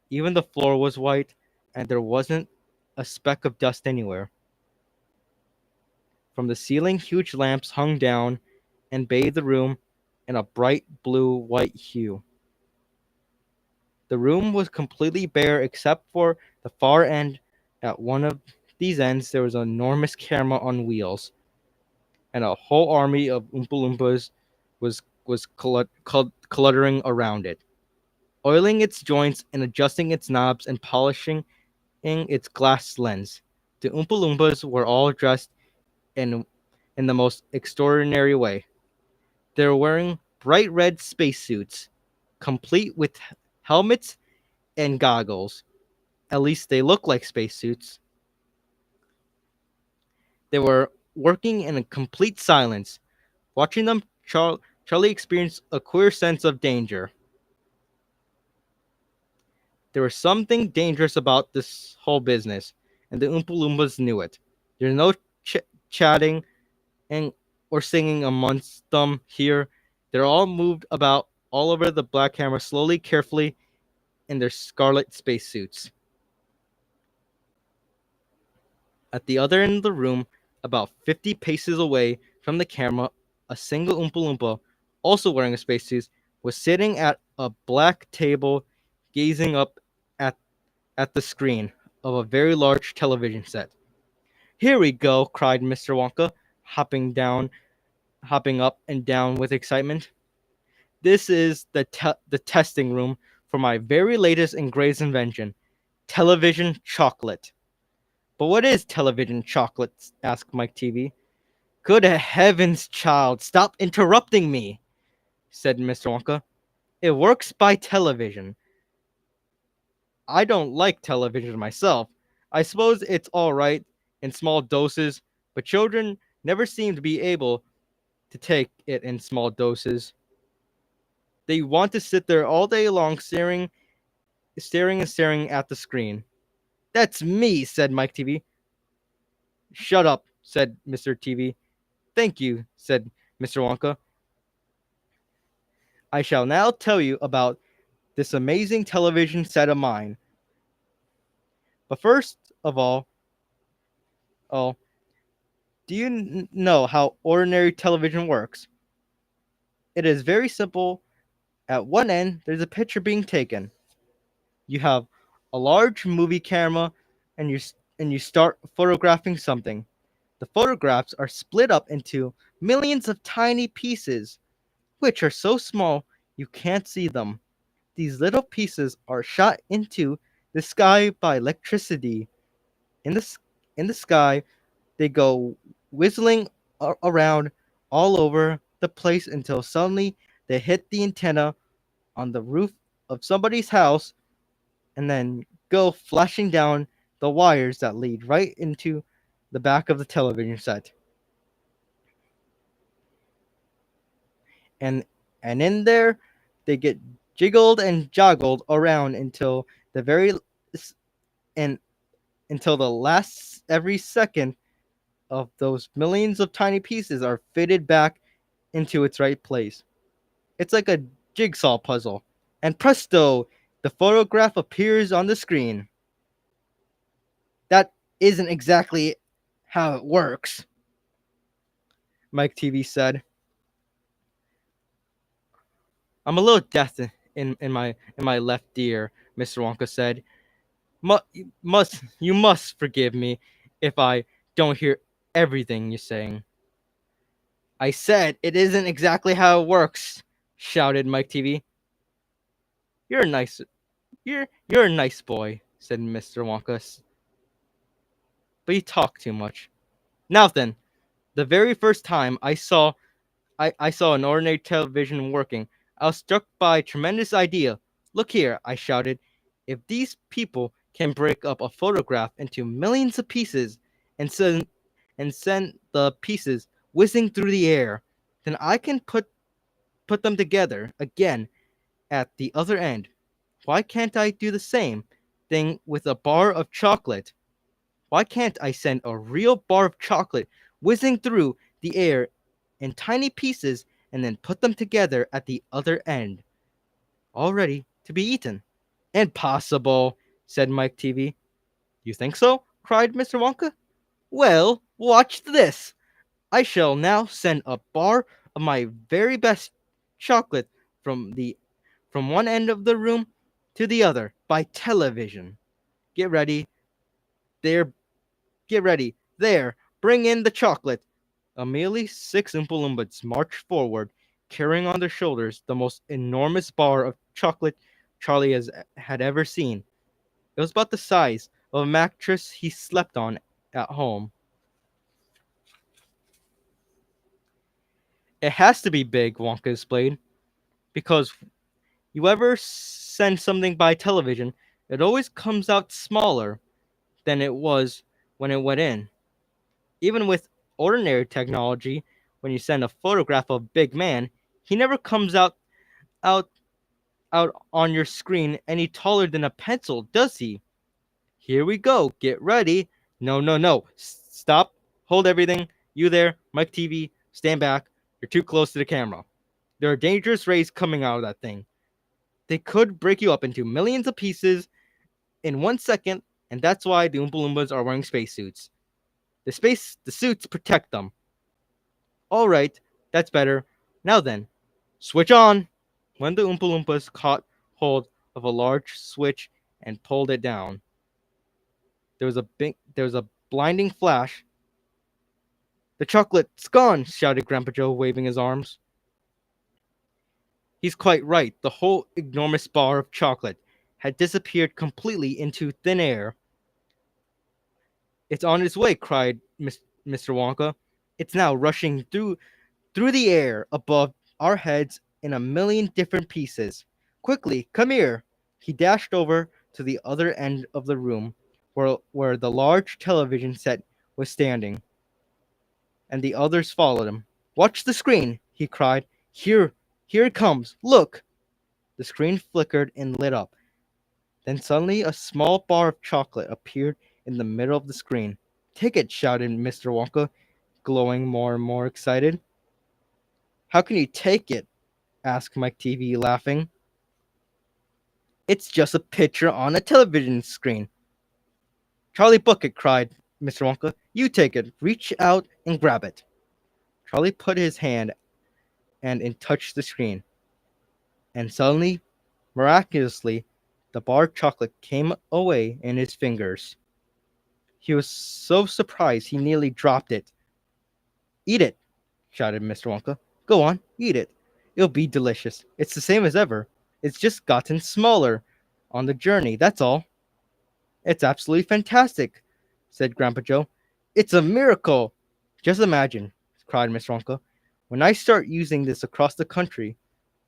Even the floor was white, and there wasn't a speck of dust anywhere. From the ceiling, huge lamps hung down and bathed the room in a bright blue-white hue. The room was completely bare except for the far end. At one of these ends, there was an enormous camera on wheels, and a whole army of Oompa Loompas was cluttering around it, oiling its joints and adjusting its knobs and polishing its glass lens. The Oompa Loompas were all dressed in in the most extraordinary way. They were wearing bright red spacesuits, complete with helmets and goggles. At least they looked like spacesuits. They were working in a complete silence. Watching them, Charlie experienced a queer sense of danger. There was something dangerous about this whole business, and the Oompa Loompas knew it. There's no chatting and or singing amongst them here. They're all moved about all over the black camera, slowly, carefully, in their scarlet spacesuits. At the other end of the room, about 50 paces away from the camera, a single Oompa Loompa, also wearing a spacesuit, was sitting at a black table, gazing up at, at the screen of a very large television set. "Here we go!" cried Mr. Wonka, hopping up and down with excitement. "This is the testing room for my very latest and greatest invention, television chocolate." "But what is television chocolate?" asked Mike TV. "Good heavens, child, stop interrupting me," said Mr. Wonka. "It works by television. I don't like television myself. I suppose it's all right in small doses, but children never seem to be able to take it in small doses. They want to sit there all day long staring at the screen." "That's me," said Mike TV. "Shut up," said Mr. TV. "Thank you," said Mr. Wonka. "I shall now tell you about this amazing television set of mine. But first of all, do you know how ordinary television works? It is very simple. At one end, there's a picture being taken. You have a large movie camera, and you start photographing something. The photographs are split up into millions of tiny pieces, which are so small you can't see them. These little pieces are shot into the sky by electricity. In the sky, they go whistling around all over the place until suddenly they hit the antenna on the roof of somebody's house and then go flashing down the wires that lead right into the back of the television set. And in there, they get jiggled and joggled around the very and until the last every second of those millions of tiny pieces are fitted back into its right place. It's like a jigsaw puzzle. And presto, the photograph appears on the screen. "That isn't exactly how it works," Mike TV said. "I'm a little deaf in my left ear," Mr. Wonka said. You must forgive me if I don't hear everything you're saying." "I said it isn't exactly how it works," shouted Mike TV. "You're a nice you're a nice boy," said Mr. Wonka, "but you talk too much. Now then, the very first time I saw an ordinary television working, I was struck by a tremendous idea. Look here," I shouted. "If these people can break up a photograph into millions of pieces and send the pieces whizzing through the air, then I can put them together again at the other end. Why can't I do the same thing with a bar of chocolate? Why can't I send a real bar of chocolate whizzing through the air in tiny pieces and then put them together at the other end, all ready to be eaten?" "Impossible," said Mike TV. You think so? Cried Mr. Wonka. Well, watch this. I shall now send a bar of my very best chocolate from the from one end of the room to the other by television. Get ready. There, get ready. There, bring in the chocolate. Immediately, six Oompa Loompas marched forward, carrying on their shoulders the most enormous bar of chocolate Charlie had ever seen. It was about the size of a mattress he slept on at home. It has to be big, Wonka explained, because you ever send something by television, it always comes out smaller than it was when it went in. Even with ordinary technology, when you send a photograph of a big man, he never comes out out on your screen any taller than a pencil, does he? Here we go. Get ready. No, no, no. Stop. Hold everything. You there, Mike TV, stand back. You're too close to the camera. There are dangerous rays coming out of that thing. They could break you up into millions of pieces in 1 second, and that's why the Oompa Loompas are wearing spacesuits. The suits protect them. All right, that's better. Now then, switch on. When the Oompa Loompas caught hold of a large switch and pulled it down, there was a blinding flash. The chocolate's gone, shouted Grandpa Joe, waving his arms. He's quite right. The whole enormous bar of chocolate had disappeared completely into thin air. It's on its way, cried Mr. Wonka. It's now rushing through the air above our heads in a million different pieces. Quickly, come here. He dashed over to the other end of the room where the large television set was standing, and the others followed him. Watch the screen, he cried. Here it comes. Look. The screen flickered and lit up. Then suddenly a small bar of chocolate appeared in the middle of the screen. Take it, shouted Mr. Wonka, glowing more and more excited. How can you take it? Asked Mike TV, laughing. It's just a picture on a television screen. Charlie Bucket, cried Mr. Wonka. You take it. Reach out and grab it. Charlie put his hand and touched the screen. And suddenly, miraculously, the bar of chocolate came away in his fingers. He was so surprised he nearly dropped it. Eat it, shouted Mr. Wonka. Go on, eat it. It'll be delicious. It's the same as ever. It's just gotten smaller on the journey, that's all. It's absolutely fantastic, said Grandpa Joe. It's a miracle. Just imagine, cried Miss Wonka. When I start using this across the country,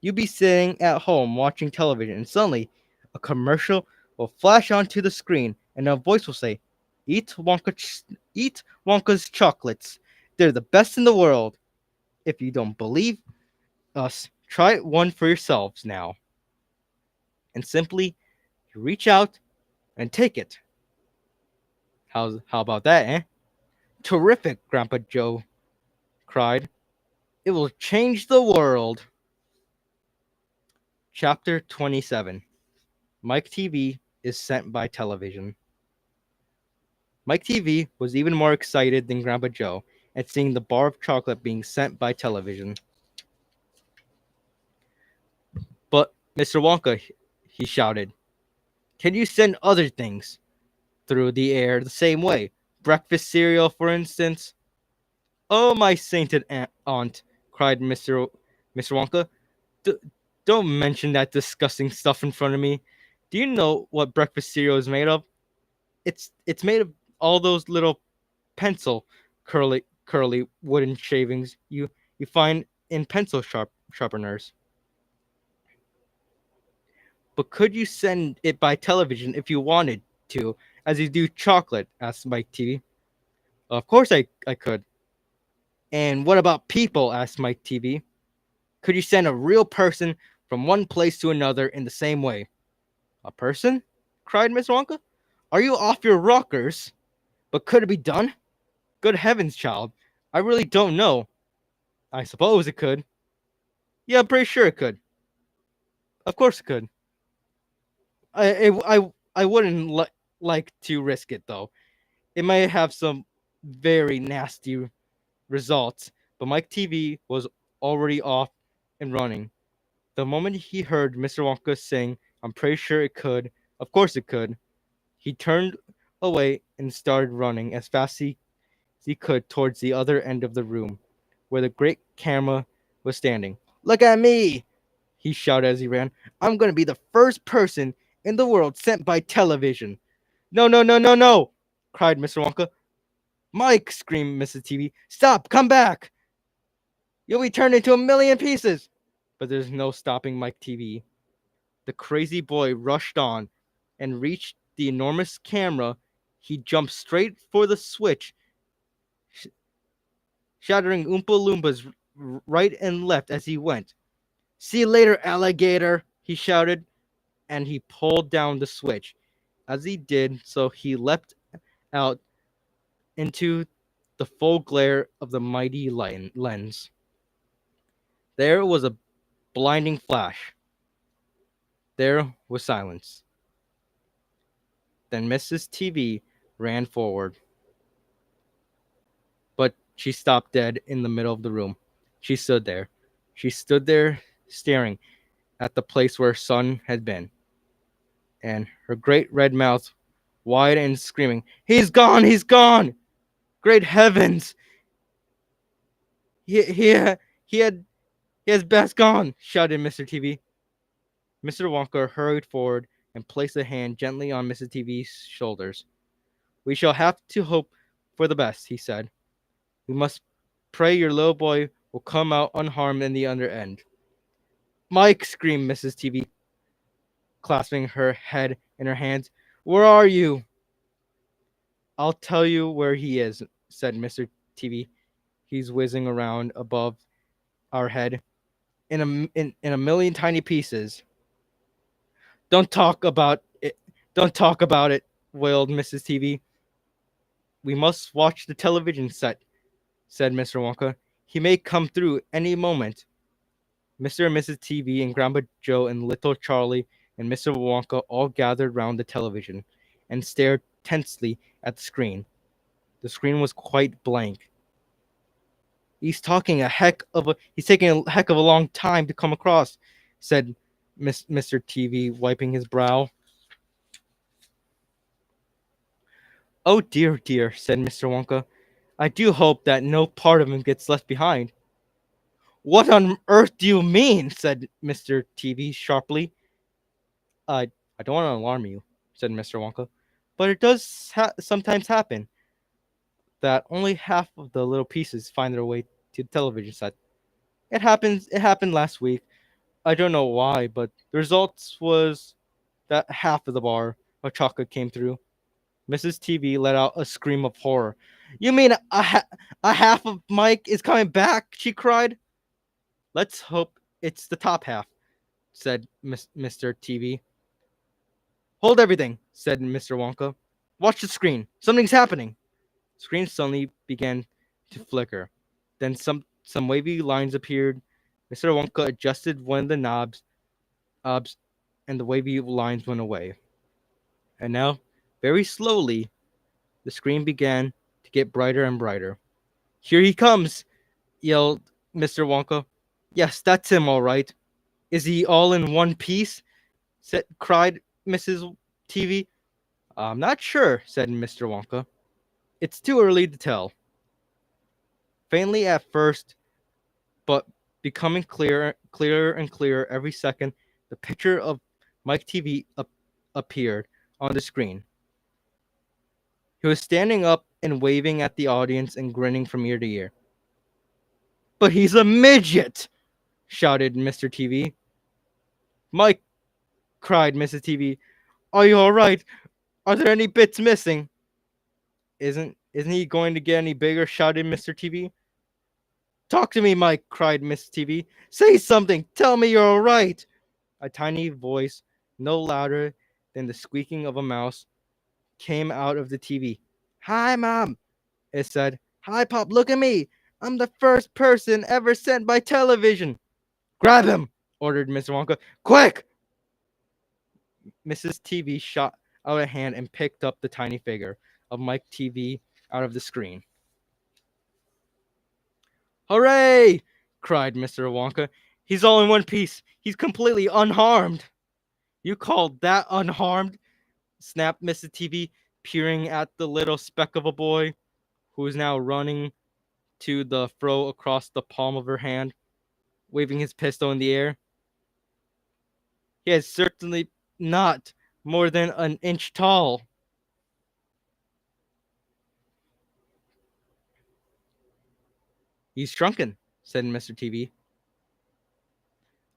you'll be sitting at home watching television, and suddenly a commercial will flash onto the screen, and a voice will say, eat Wonka's chocolates. They're the best in the world. If you don't believe us, try one for yourselves now. And simply reach out and take it. How about that, eh? Terrific, Grandpa Joe cried. It will change the world. Chapter 27. Mike TV is sent by television. Mike TV was even more excited than Grandpa Joe at seeing the bar of chocolate being sent by television. But, Mr. Wonka, he shouted, can you send other things through the air the same way? Breakfast cereal, for instance? Oh, my sainted aunt, cried Mr. Wonka. D- don't mention that disgusting stuff in front of me. Do you know what breakfast cereal is made of? It's made of all those little pencil curly wooden shavings you find in pencil sharpeners. But could you send it by television if you wanted to, as you do chocolate? Asked Mike TV. Of course I could. And what about people? Asked Mike TV. Could you send a real person from one place to another in the same way? A person? Cried Miss Wonka. Are you off your rockers? But could it be done? Good heavens, child. I really don't know. I suppose it could. Yeah, I'm pretty sure it could. Of course it could. I wouldn't like to risk it though. It might have some very nasty results, but Mike TV was already off and running. The moment he heard Mr. Wonka sing, I'm pretty sure it could, of course it could, he turned away and started running as fast as he could towards the other end of the room, where the great camera was standing. Look at me! He shouted as he ran. I'm going to be the first person in the world sent by television. No, no, no, no, no! Cried Mr. Wonka. Mike! Screamed Mrs. TV. Stop! Come back! You'll be turned into a million pieces! But there's no stopping Mike TV. The crazy boy rushed on and reached the enormous camera. He jumped straight for the switch, shattering Oompa Loompas right and left as he went. See you later, alligator, he shouted, and he pulled down the switch. As he did so, he leapt out into the full glare of the mighty lens. There was a blinding flash. There was silence. Then Mrs. TV ran forward, but she stopped dead in the middle of the room. She stood there. She stood there staring at the place where her son had been, and her great red mouth wide and screaming, He's gone! He's gone! Great heavens! He, he, he had He has best gone! Shouted Mr. TV. Mr. Wonka hurried forward and placed a hand gently on Mrs. TV's shoulders. We shall have to hope for the best, he said. We must pray your little boy will come out unharmed in the other end. Mike, screamed Mrs. TV, clasping her head in her hands. Where are you? I'll tell you where he is, said Mr. TV. He's whizzing around above our head in a million tiny pieces. Don't talk about it. Don't talk about it, wailed Mrs. TV. We must watch the television set, said Mr. Wonka. He may come through any moment. Mr. and Mrs. TV and Grandpa Joe and little Charlie and Mr. Wonka all gathered round the television and stared tensely at the screen. The screen was quite blank. He's taking a heck of a long time to come across, said Mr. TV, wiping his brow. Oh dear, dear, said Mr. Wonka. I do hope that no part of him gets left behind. What on earth do you mean? Said Mr. TV sharply. I don't want to alarm you, said Mr. Wonka, but it does sometimes happen that only half of the little pieces find their way to the television set. It happens. It happened last week. I don't know why, but the results was that half of the bar of chocolate came through. Mrs. TV let out a scream of horror. You mean a half of Mike is coming back? She cried. Let's hope it's the top half, said Mr. TV. Hold everything, said Mr. Wonka. Watch the screen. Something's happening. The screen suddenly began to flicker. Then some wavy lines appeared. Mr. Wonka adjusted one of the knobs, and the wavy lines went away. And now, very slowly, the screen began to get brighter and brighter. Here he comes, yelled Mr. Wonka. Yes, that's him, all right. Is he all in one piece? Cried Mrs. TV. I'm not sure, said Mr. Wonka. It's too early to tell. Faintly at first, but becoming clearer and clearer every second, the picture of Mike TV appeared on the screen. He was standing up and waving at the audience and grinning from ear to ear. But he's a midget! Shouted Mr. TV. Mike, cried Mrs. TV, are you all right? Are there any bits missing? Isn't he going to get any bigger? Shouted Mr. TV. Talk to me, Mike, cried Miss TV. Say something. Tell me you're all right. A tiny voice, no louder than the squeaking of a mouse, came out of the TV. Hi, Mom, it said. Hi, Pop, look at me. I'm the first person ever sent by television. Grab him, ordered Mr. Wonka. Quick! Mrs. TV shot out a hand and picked up the tiny figure of Mike TV out of the screen. "Hooray!" cried Mr. Wonka. "He's all in one piece. He's completely unharmed." "You call that unharmed?" snapped Mrs. TV, peering at the little speck of a boy who is now running to the fro across the palm of her hand, waving his pistol in the air. "He is certainly not more than an inch tall." "He's shrunken," said Mr. TV.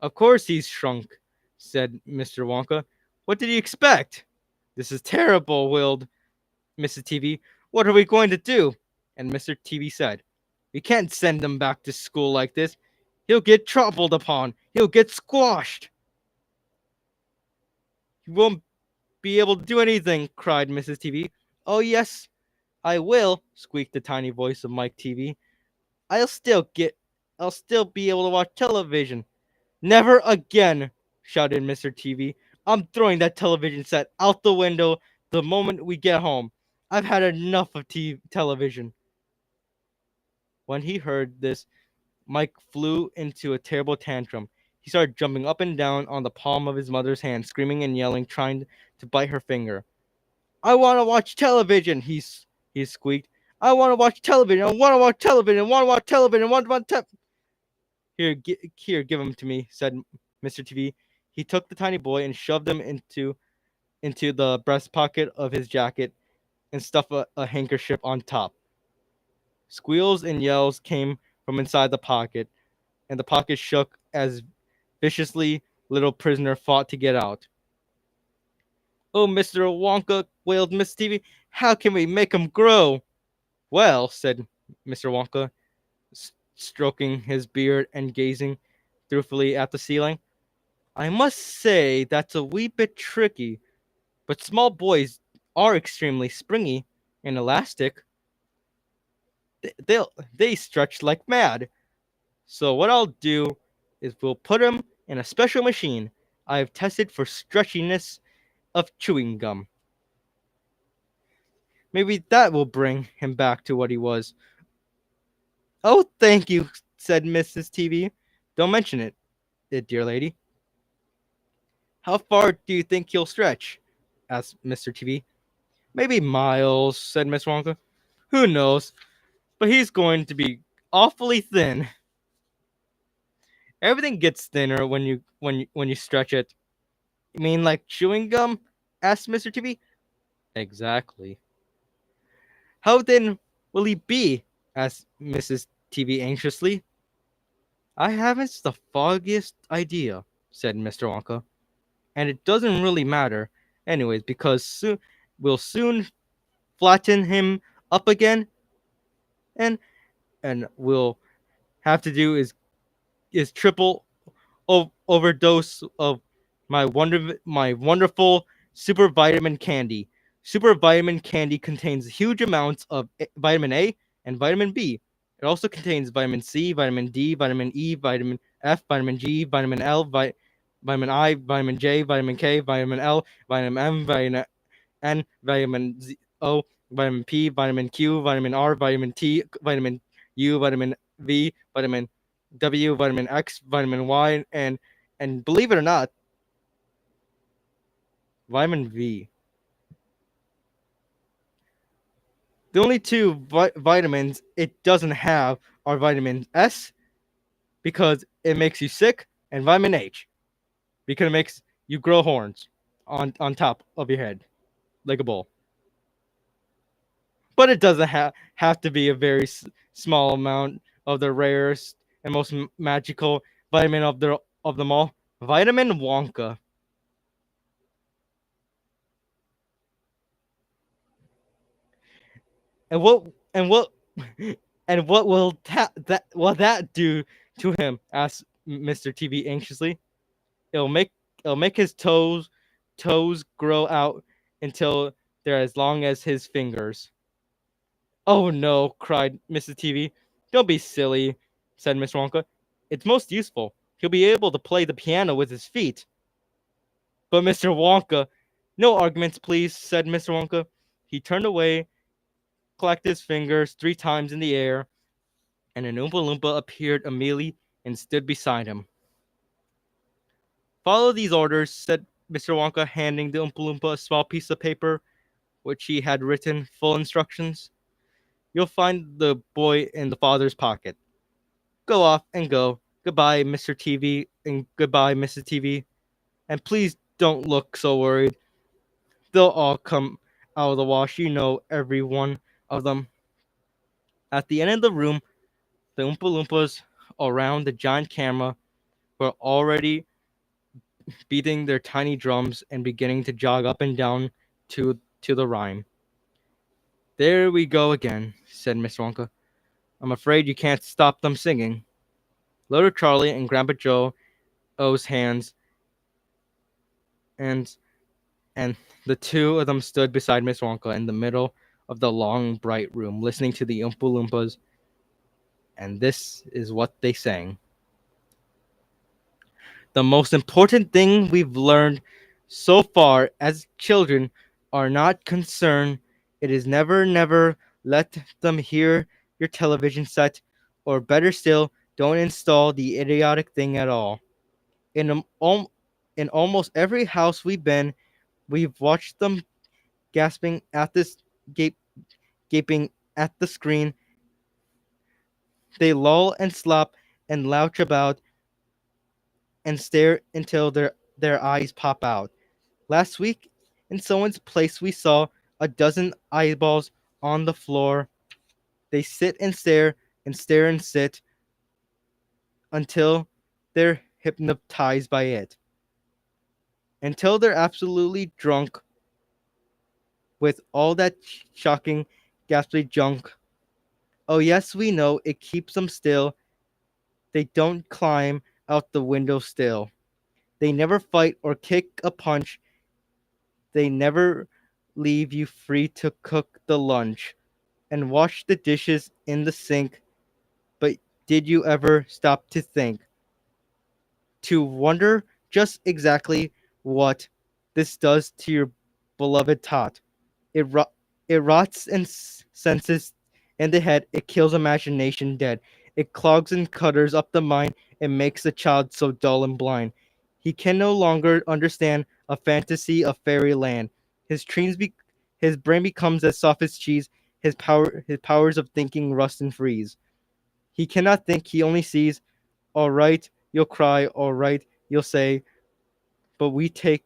"Of course he's shrunk," said Mr. Wonka. "What did you expect?" "This is terrible," wailed Mrs. TV. "What are we going to do?" And Mr. TV said, "We can't send him back to school like this. He'll get trampled upon. He'll get squashed." "He won't be able to do anything," cried Mrs. TV. "Oh, yes, I will," squeaked the tiny voice of Mike TV. I'll still be able to watch television." "Never again," shouted Mr. TV. "I'm throwing that television set out the window the moment we get home. I've had enough of television." When he heard this, Mike flew into a terrible tantrum. He started jumping up and down on the palm of his mother's hand, screaming and yelling, trying to bite her finger. "I want to watch television," he squeaked. "I want to watch television. I want to watch television. I want to watch television. I want to watch television." Here, give him to me," said Mr. TV. He took the tiny boy and shoved him into the breast pocket of his jacket and stuffed a handkerchief on top. Squeals and yells came from inside the pocket, and the pocket shook as viciously little prisoner fought to get out. "Oh, Mr. Wonka," wailed Miss TV, "how can we make him grow?" "Well," said Mr. Wonka, stroking his beard and gazing thoughtfully at the ceiling, "I must say that's a wee bit tricky, but small boys are extremely springy and elastic. They stretch like mad. So what I'll do is we'll put him in a special machine I have tested for stretchiness of chewing gum. Maybe that will bring him back to what he was." "Oh, thank you," said Mrs. TV. "Don't mention it, dear lady." "How far do you think he'll stretch?" asked Mr. TV. "Maybe miles," said Miss Wonka. "Who knows? But he's going to be awfully thin." "Everything gets thinner when you stretch it." "You mean like chewing gum?" asked Mr. TV. "Exactly." "How thin will he be?" asked Mrs. TV anxiously. "I haven't the foggiest idea," said Mr. Wonka. "And it doesn't really matter, anyways, because we'll soon flatten him up again, and we'll have to do is triple overdose of my wonderful super vitamin candy. Super vitamin candy contains huge amounts of vitamin A and vitamin B. It also contains vitamin C, vitamin D, vitamin E, vitamin F, vitamin G, vitamin L, vitamin I, vitamin J, vitamin K, vitamin L, vitamin M, vitamin N, vitamin O, vitamin P, vitamin Q, vitamin R, vitamin T, vitamin U, vitamin V, vitamin W, vitamin X, vitamin Y, and believe it or not, vitamin V. The only two vitamins it doesn't have are vitamin S because it makes you sick, and vitamin H because it makes you grow horns on top of your head like a bull. But it doesn't have to be a very small amount of the rarest and most magical vitamin of them all, vitamin Wonka. And what and what will that do to him? Asked Mr. TV anxiously. It'll make it'll make his toes grow out until they're as long as his fingers. "Oh no!" cried Mrs. TV. "Don't be silly," said Miss Wonka. "It's most useful. He'll be able to play the piano with his feet." "But Mr. Wonka, No arguments, please, said Mr. Wonka. He turned away, clacked his fingers 3 times in the air, and an Oompa Loompa appeared immediately and stood beside him. Follow these orders, said Mr. Wonka, handing the Oompa Loompa a small piece of paper which he had written full instructions. You'll find the boy in the father's pocket. Go off and go. Goodbye, Mr. TV, and goodbye, Mrs. TV. And please don't look so worried. They'll all come out of the wash, you know, every one of them. At the end of the room, the Oompa Loompas around the giant camera were already beating their tiny drums and beginning to jog up and down to the rhyme. There we go again, said Miss Wonka. I'm afraid you can't stop them singing. Little Charlie and Grandpa Joe's hands and and the two of them stood beside Miss Wonka in the middle of the long, bright room, listening to the Oompa Loompas, and this is what they sang. The most important thing we've learned so far as children are not concerned. It is never, never let them hear your television set, or better still, don't install the idiotic thing at all. In, in almost every house we've been, we've watched them gasping at this gape, gaping at the screen. They loll and slop and louch about and stare until their eyes pop out. Last week, in someone's place, we saw a dozen eyeballs on the floor. They sit and stare and sit until they're hypnotized by it, until they're absolutely drunk with all that shocking, ghastly junk. Oh, yes, we know it keeps them still. They don't climb out the window still. They never fight or kick a punch. They never leave you free to cook the lunch and wash the dishes in the sink. But did you ever stop to think, to wonder just exactly what this does to your beloved tot? It, it rots and senses in the head. It kills imagination dead. It clogs and cutters up the mind and makes the child so dull and blind. He can no longer understand a fantasy of fairyland. His his brain becomes as soft as cheese. His powers of thinking rust and freeze. He cannot think. He only sees. All right, you'll cry. All right, you'll say. But we take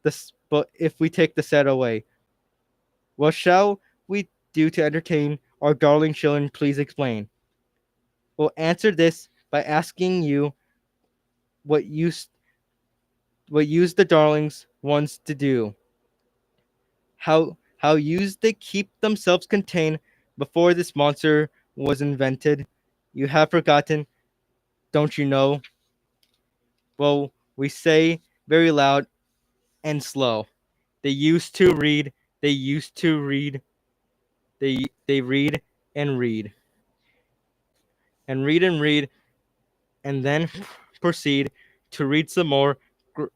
this. But if we take the set away, what shall we do to entertain our darling children? Please explain. We'll answer this by asking you what used the darlings ones to do. How used they keep themselves contained before this monster was invented. You have forgotten, don't you know? Well, we say very loud and slow. They used to read. They used to read. They read and read and read and read and then proceed to read some more.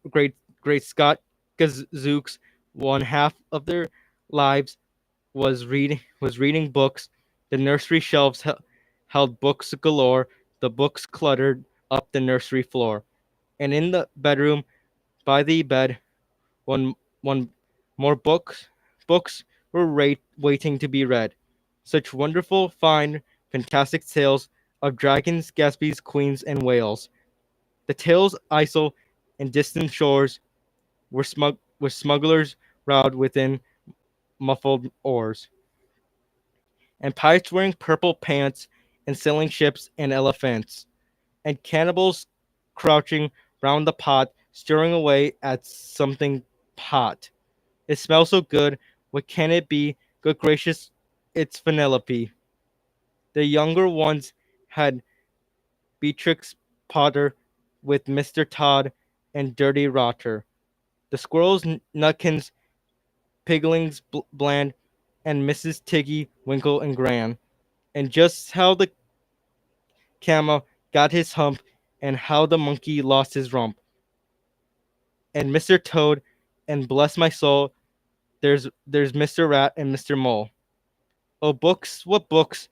Great Scott Gazooks, one half of their lives was reading books. The nursery shelves held books galore. The books cluttered up the nursery floor, and in the bedroom by the bed, one one more books were waiting to be read. Such wonderful, fine, fantastic tales of dragons, Gatsby's, queens, and whales. The tales isle in distant shores were smugglers rowed within muffled oars, and pirates wearing purple pants and sailing ships and elephants, and cannibals crouching round the pot, stirring away at something hot. It smells so good. What can it be? Good gracious, it's Penelope. The younger ones had Beatrix Potter with Mr. Todd and Dirty Rotter. The squirrels, Nutkins, Piglings Bland, and Mrs. Tiggy, Winkle, and Gran. And just how the camel got his hump, and how the monkey lost his rump. And Mr. Toad, and bless my soul, There's Mr. Rat and Mr. Mole. Oh, books, what books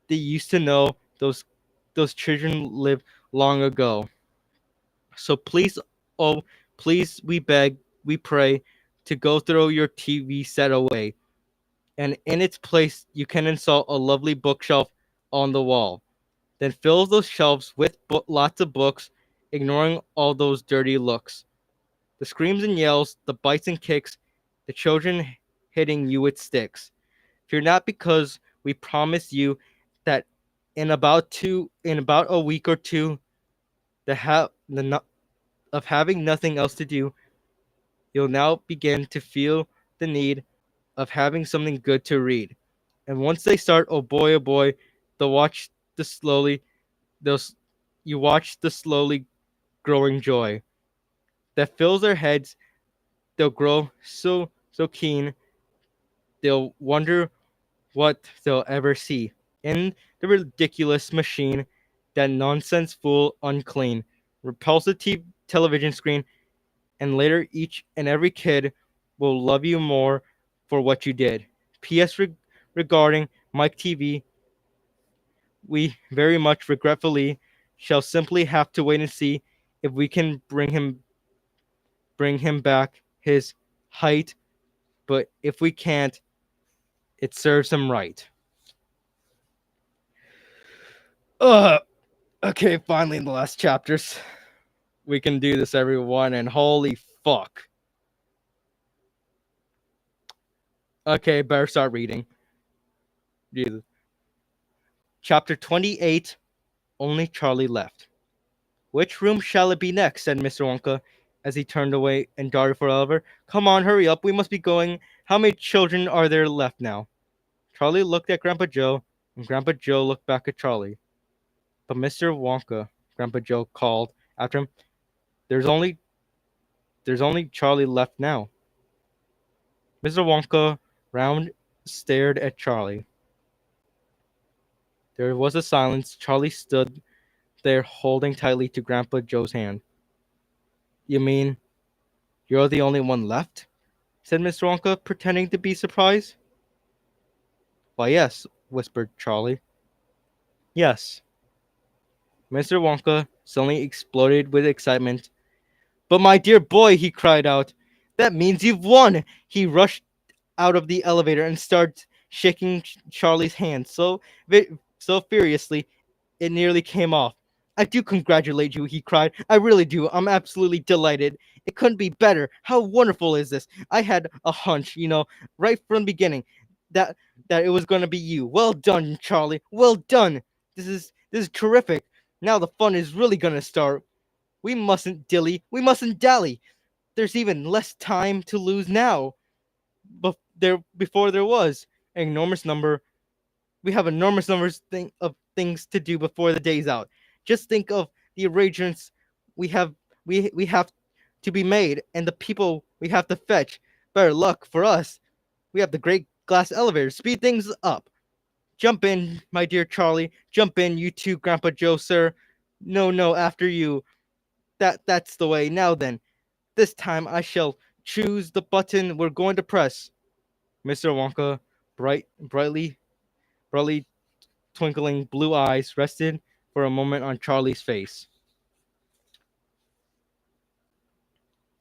they used to know. Those children lived long ago. So please, oh, please, we beg, we pray, to go throw your TV set away, and in its place you can install a lovely bookshelf on the wall. Then fill those shelves with lots of books, ignoring all those dirty looks. The screams and yells, the bites and kicks, the children hitting you with sticks. Fear not, because we promise you that in about a week or two, of having nothing else to do, you'll now begin to feel the need of having something good to read. And once they start, oh boy, they'll watch the slowly they'll you watch the slowly growing joy that fills their heads. They'll grow so keen, they'll wonder what they'll ever see in the ridiculous machine, that nonsense fool unclean, repulsive television screen. And later each and every kid will love you more for what you did. P.S. Regarding Mike TV, we very much regretfully shall simply have to wait and see if we can bring him back his height, but if we can't, it serves him right. Uh okay, finally in the last chapters. We can do this, everyone, and holy fuck. Okay, better start reading. Jesus. Chapter 28, Only Charlie Left. Which room shall it be next? Said Mr. Wonka as he turned away and darted for Oliver. Come on, hurry up, we must be going. How many children are there left now? Charlie looked at Grandpa Joe, and Grandpa Joe looked back at Charlie. But Mr. Wonka, Grandpa Joe called after him, there's only Charlie left now. Mr. Wonka round stared at Charlie. There was a silence. Charlie stood there holding tightly to Grandpa Joe's hand. You mean you're the only one left? Said Mr. Wonka, pretending to be surprised. Why, yes, whispered Charlie. Yes. Mr. Wonka suddenly exploded with excitement. But my dear boy, he cried out, that means you've won! He rushed out of the elevator and started shaking Charlie's hand so furiously it nearly came off. I do congratulate you, he cried. I really do. I'm absolutely delighted. It couldn't be better. How wonderful is this? I had a hunch, right from the beginning, that it was going to be you. Well done, Charlie. Well done. This is terrific. Now the fun is really going to start. We mustn't dilly. We mustn't dally. There's even less time to lose now. Before there was an enormous number. We have enormous numbers of things to do before the day's out. Just think of the arrangements we have we have to be made, and the people we have to fetch. Better luck for us. We have the great glass elevator. Speed things up. Jump in, my dear Charlie. Jump in, you too, Grandpa Joe, sir. No, after you. That's the way. Now then, this time I shall choose the button we're going to press. Mr. Wonka, brightly twinkling blue eyes rested for a moment on Charlie's face.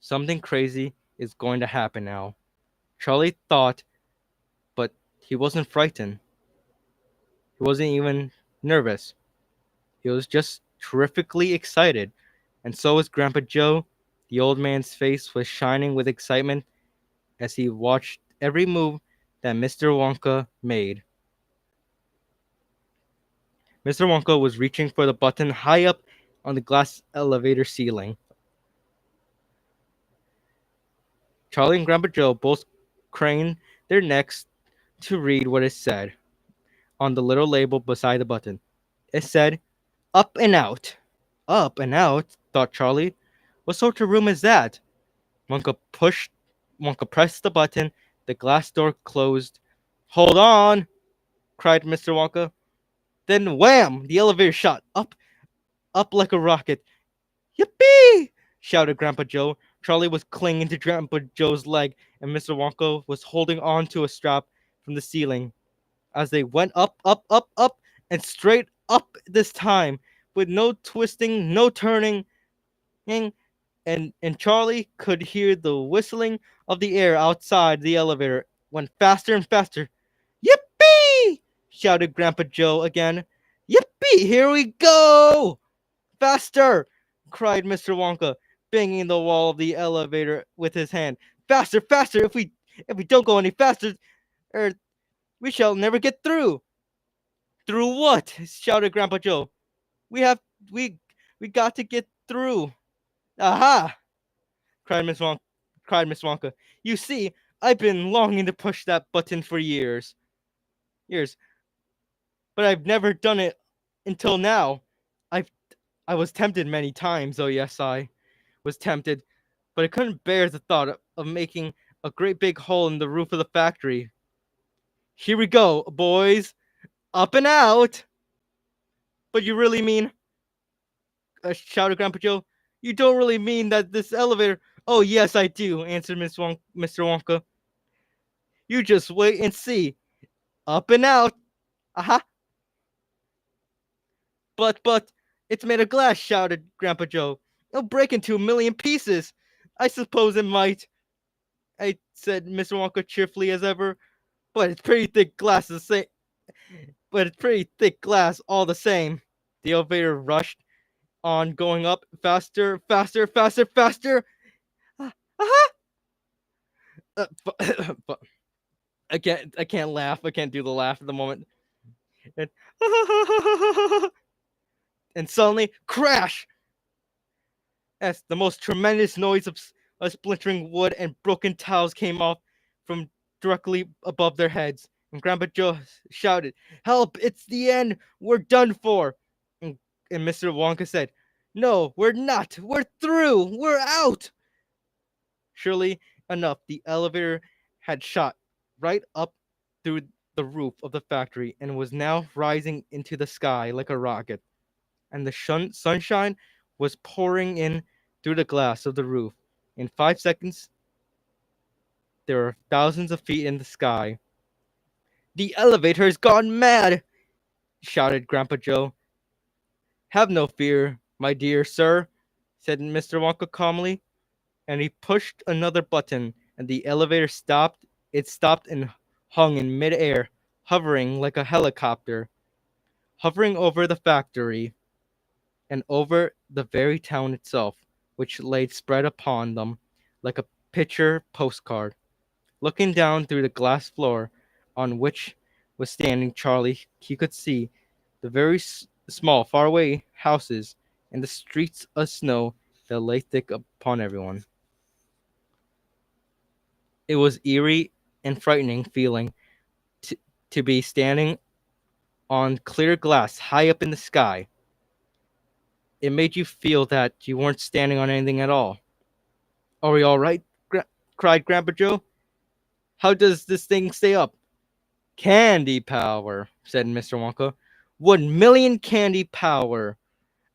Something crazy is going to happen now, Charlie thought, but he wasn't frightened. He wasn't even nervous. He was just terrifically excited, and so was Grandpa Joe. The old man's face was shining with excitement as he watched every move that Mr. Wonka made. Mr. Wonka was reaching for the button high up on the glass elevator ceiling. Charlie and Grandpa Joe both craned their necks to read what it said on the little label beside the button. It said, "Up and out." Up and out, thought Charlie. What sort of room is that? Wonka pressed the button. The glass door closed. Hold on, cried Mr. Wonka. Then wham! The elevator shot up like a rocket. Yippee! Shouted Grandpa Joe, Charlie was clinging to Grandpa Joe's leg, and Mr. Wonka was holding on to a strap from the ceiling. As they went up, up, up, up, and straight up this time, with no twisting, no turning, and Charlie could hear the whistling of the air outside the elevator went faster and faster. Yippee! Shouted Grandpa Joe again. Yippee! Here we go! Faster! Cried Mr. Wonka, banging the wall of the elevator with his hand. Faster, faster! If we don't go any faster, er, we shall never get through. Through what? Shouted Grandpa Joe. We have we we got to get through. Aha! cried Miss Wonka. You see, I've been longing to push that button for years. Years. But I've never done it until now. I've I was tempted many times, oh yes, I was tempted, but I couldn't bear the thought of making a great big hole in the roof of the factory. Here we go, boys. Up and out. But you really mean, shouted Grandpa Joe, you don't really mean that this elevator... Oh, yes, I do, answered Mr. Wonka. You just wait and see. Up and out. Aha. But, it's made of glass, shouted Grandpa Joe. It'll break into a million pieces. I suppose it might, I said Mr. Wonka cheerfully as ever. But it's pretty thick glass the same. But it's pretty thick glass all the same. The elevator rushed on, going up faster, faster, faster, faster. Uh-huh. But I can't laugh. I can't do the laugh at the moment. And, and suddenly, crash! As the most tremendous noise of splintering wood and broken tiles came off from directly above their heads. And Grandpa Joe shouted, "Help! It's the end! We're done for!" And Mr. Wonka said, "No, we're not! We're through! We're out!" Surely enough, the elevator had shot right up through the roof of the factory and was now rising into the sky like a rocket. And the sunshine was pouring in through the glass of the roof. In 5 seconds, there were thousands of feet in the sky. "The elevator's gone mad!" shouted Grandpa Joe. "Have no fear, my dear sir," said Mr. Wonka calmly, and he pushed another button, and the elevator stopped. It stopped and hung in midair, hovering like a helicopter, hovering over the factory and over the very town itself, which lay spread upon them like a picture postcard. Looking down through the glass floor on which was standing Charlie, he could see the very small, faraway houses and the streets of snow that lay thick upon everyone. It was eerie and frightening feeling to be standing on clear glass high up in the sky. It made you feel that you weren't standing on anything at all. "Are we all right?" cried Grandpa Joe. "How does this thing stay up?" "Candy power," said Mr. Wonka. 1,000,000 candy power.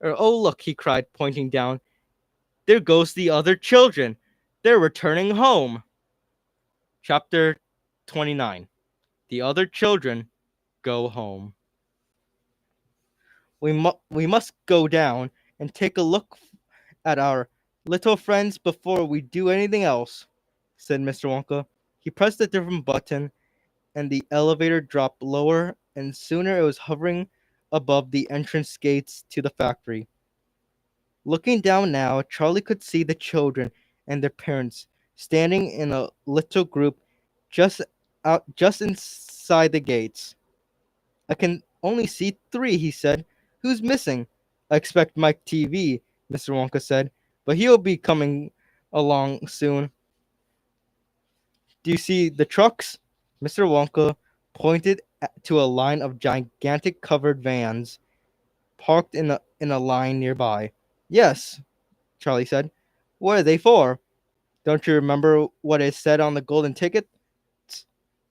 Oh, look," he cried, pointing down. "There goes the other children. They're returning home." Chapter 29. The other children go home. We must go down and take a look at our little friends before we do anything else, said Mr. Wonka. He pressed a different button, and the elevator dropped lower, and sooner it was hovering above the entrance gates to the factory. Looking down now, Charlie could see the children and their parents standing in a little group just inside the gates. "I can only see 3," he said. "Who's missing?" "I expect Mike TV," Mr. Wonka said, "but he'll be coming along soon." "Do you see the trucks?" Mr. Wonka pointed to a line of gigantic covered vans parked in a line nearby. "Yes," Charlie said. "What are they for?" "Don't you remember what it said on the golden ticket?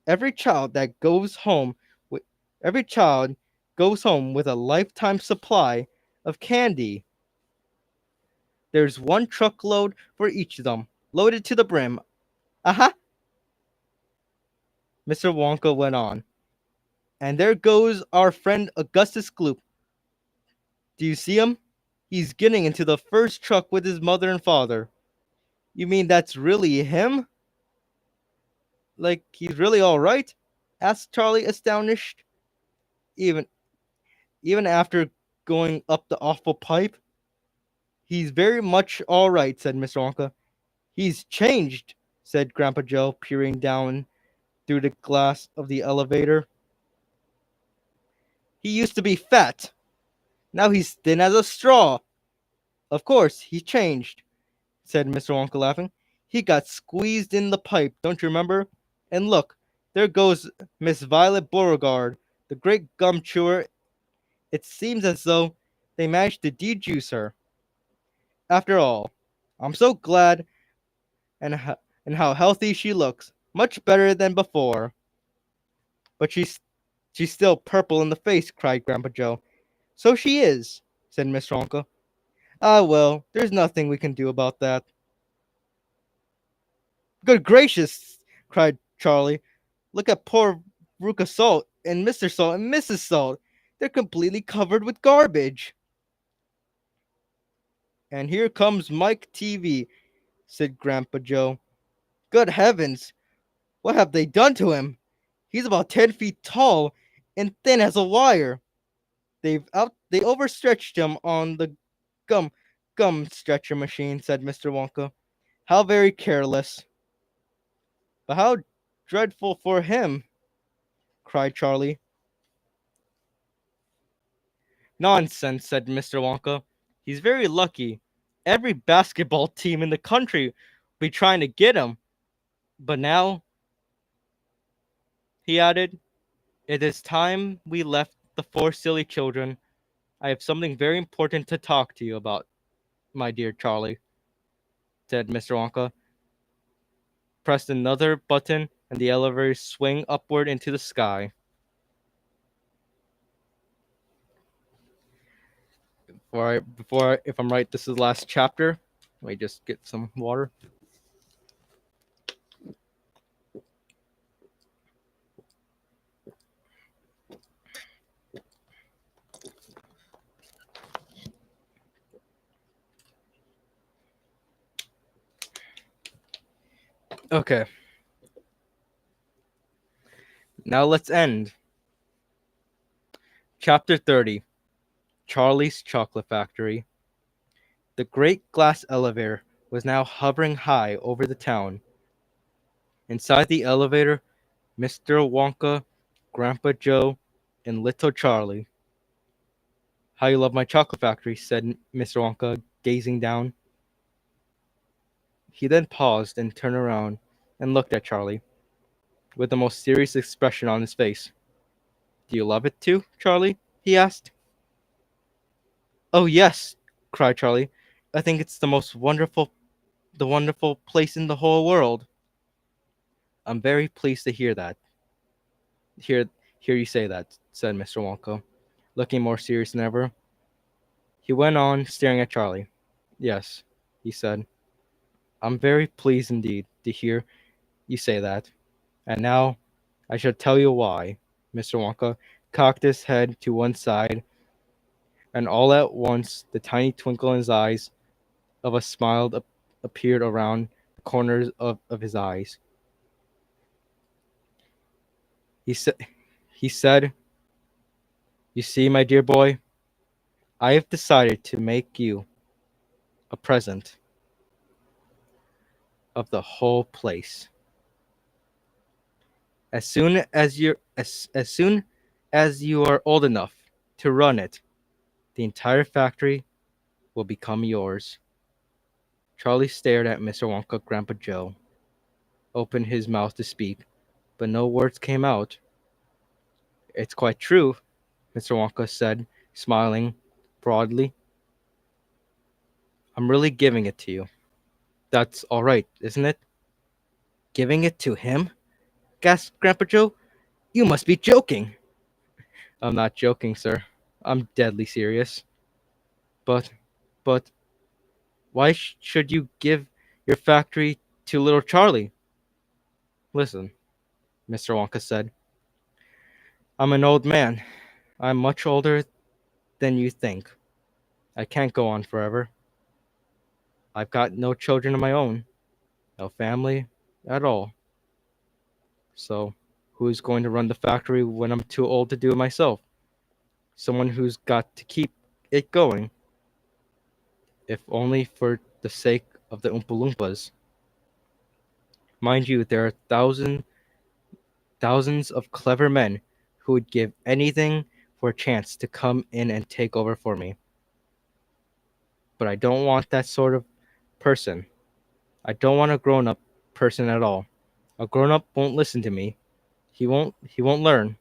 Every child that goes home with every child goes home with a lifetime supply of candy." There's one truckload for each of them, loaded to the brim. Aha! Mr. Wonka went on. And there goes our friend Augustus Gloop. Do you see him? He's getting into the first truck with his mother and father. You mean that's really him? Like he's really all right? Asked Charlie, astonished. Even even after going up the awful pipe, he's very much all right," said Mr. Wonka. "He's changed," said Grandpa Joe, peering down through the glass of the elevator. "He used to be fat. Now he's thin as a straw." "Of course, he's changed," said Mr. Wonka, laughing. "He got squeezed in the pipe, don't you remember? And look, there goes Miss Violet Beauregard, the great gum chewer. It seems as though they managed to dejuice her. After all, I'm so glad, and how healthy she looks. Much better than before." "But she's still purple in the face," cried Grandpa Joe. "So she is," said Mr. Wonka. "Ah, well, there's nothing we can do about that." "Good gracious!" cried Charlie. "Look at poor Ruka Salt and Mr. Salt and Mrs. Salt. They're completely covered with garbage." "And here comes Mike TV," said Grandpa Joe. "Good heavens! What have they done to him? He's about 10 feet tall and thin as a wire. They overstretched him on the gum gum stretcher machine," said Mr. Wonka. "How very careless." "But how dreadful for him!" cried Charlie. "Nonsense," said Mr. Wonka. "He's very lucky. Every basketball team in the country will be trying to get him. But now," he added, "it is time we left the four silly children. I have something very important to talk to you about, my dear Charlie," said Mr. Wonka. Pressed another button, and the elevator swung upward into the sky. If I'm right, this is the last chapter. Let me just get some water. Okay. Now let's end. Chapter 30. Charlie's Chocolate Factory. The great glass elevator was now hovering high over the town. Inside the elevator, Mr. Wonka, Grandpa Joe, and little Charlie. "How you love my chocolate factory," said Mr. Wonka, gazing down. He then paused and turned around and looked at Charlie, with the most serious expression on his face. "Do you love it too, Charlie?" he asked. "Oh yes," cried Charlie. "I think it's the wonderful place in the whole world." "I'm very pleased to hear that. Hear, hear you say that," said Mr. Wonka, looking more serious than ever. He went on, staring at Charlie. "Yes," he said. "I'm very pleased indeed to hear you say that. And now I shall tell you why." Mr. Wonka cocked his head to one side, and all at once the tiny twinkle in his eyes of a smile appeared around the corners of his eyes. He said, "You see, my dear boy, I have decided to make you a present of the whole place. As soon as you are old enough to run it, the entire factory will become yours." Charlie stared at Mr. Wonka. Grandpa Joe opened his mouth to speak, but no words came out. "It's quite true," Mr. Wonka said, smiling broadly. "I'm really giving it to you. That's all right, isn't it?" "Giving it to him?" gasped Grandpa Joe. "You must be joking." "I'm not joking, sir. I'm deadly serious. But, but, Why should you give your factory to little Charlie? Listen, Mr. Wonka said. I'm an old man. I'm much older than you think. I can't go on forever. I've got no children of my own, no family at all. So, who's going to run the factory when I'm too old to do it myself? Someone who's got to keep it going, if only for the sake of the Oompa Loompas. Mind you, there are thousands of clever men who would give anything for a chance to come in and take over for me. But I don't want that sort of person. I don't want a grown-up person at all. A grown-up won't listen to me. He won't learn.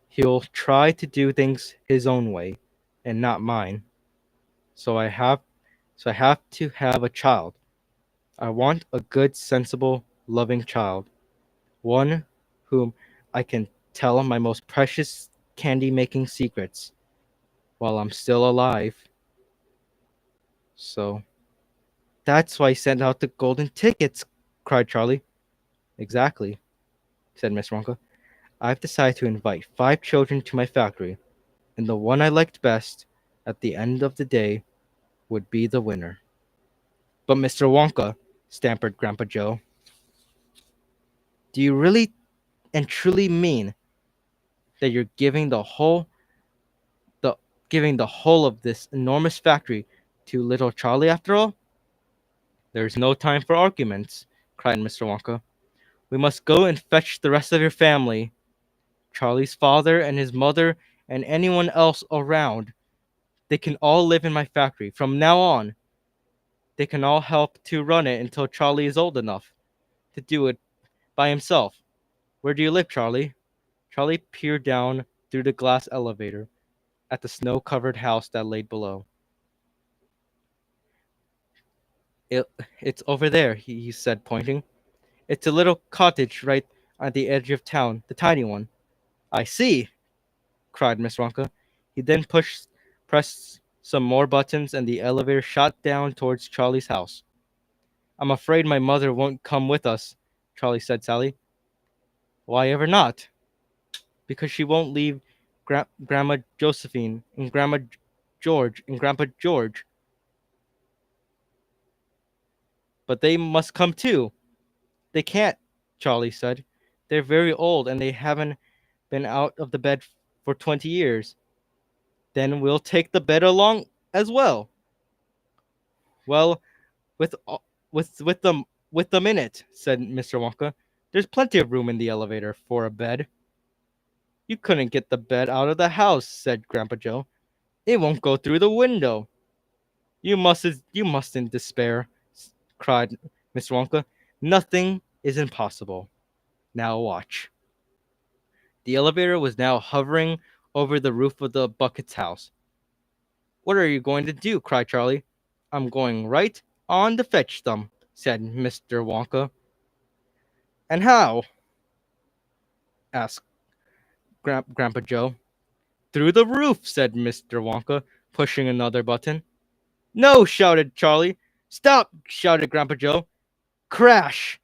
He'll try to do things his own way and not mine. So I have to have a child. I want a good, sensible, loving child. One whom I can tell my most precious candy making secrets while I'm still alive. So that's why I sent out the golden tickets, cried Charlie. Exactly, said Miss Wonka. I've decided to invite 5 children to my factory, and the one I liked best at the end of the day would be the winner. But Mr. Wonka, stammered Grandpa Joe, do you really and truly mean that you're the giving the whole of this enormous factory to little Charlie after all? There's no time for arguments, cried Mr. Wonka. We must go and fetch the rest of your family. Charlie's father and his mother and anyone else around. They can all live in my factory. From now on, they can all help to run it until Charlie is old enough to do it by himself. Where do you live, Charlie? Charlie peered down through the glass elevator at the snow-covered house that lay below. It, it's over there, he said, pointing. It's a little cottage right at the edge of town, the tiny one. I see, cried Miss Wonka. He then pressed some more buttons, and the elevator shot down towards Charlie's house. I'm afraid my mother won't come with us, Charlie said sadly. Why ever not? Because she won't leave Grandma Josephine and Grandma George and Grandpa George. But they must come too. They can't, Charlie said. They're very old and they haven't been out of the bed for 20 years. Then we'll take the bed along as well. Well, with with them in it, said Mr. Wonka. There's plenty of room in the elevator for a bed. You couldn't get the bed out of the house, said Grandpa Joe. It won't go through the window. You mustn't despair, cried Mr. Wonka. Nothing is impossible. Now watch. The elevator was now hovering over the roof of the Bucket's house. What are you going to do? Cried Charlie. I'm going right on to fetch them, said Mr. Wonka. And how? Asked Grandpa Joe. Through the roof, said Mr. Wonka, pushing another button. No, shouted Charlie. Stop, shouted Grandpa Joe. Crash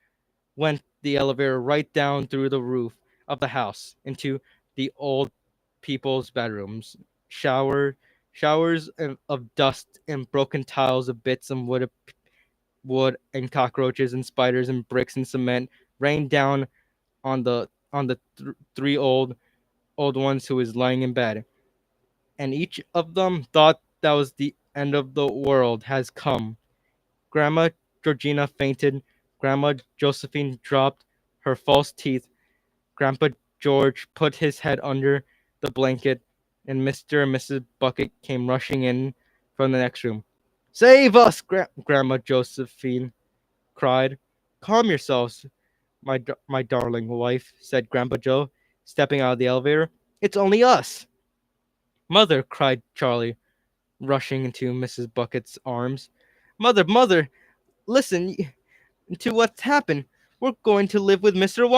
went the elevator right down through the roof of the house into the old people's bedrooms. Showers of dust and broken tiles of bits and wood and cockroaches and spiders and bricks and cement rained down on the three old ones who was lying in bed, and each of them thought that was the end of the world has come. Grandma Georgina fainted. Grandma Josephine dropped her false teeth. Grandpa George put his head under the blanket, and Mr. and Mrs. Bucket came rushing in from the next room. Save us! Grandma Josephine cried. Calm yourselves, my darling wife, said Grandpa Joe, stepping out of the elevator. It's only us. Mother, cried Charlie, rushing into Mrs. Bucket's arms. Mother, listen to what's happened. We're going to live with Mr.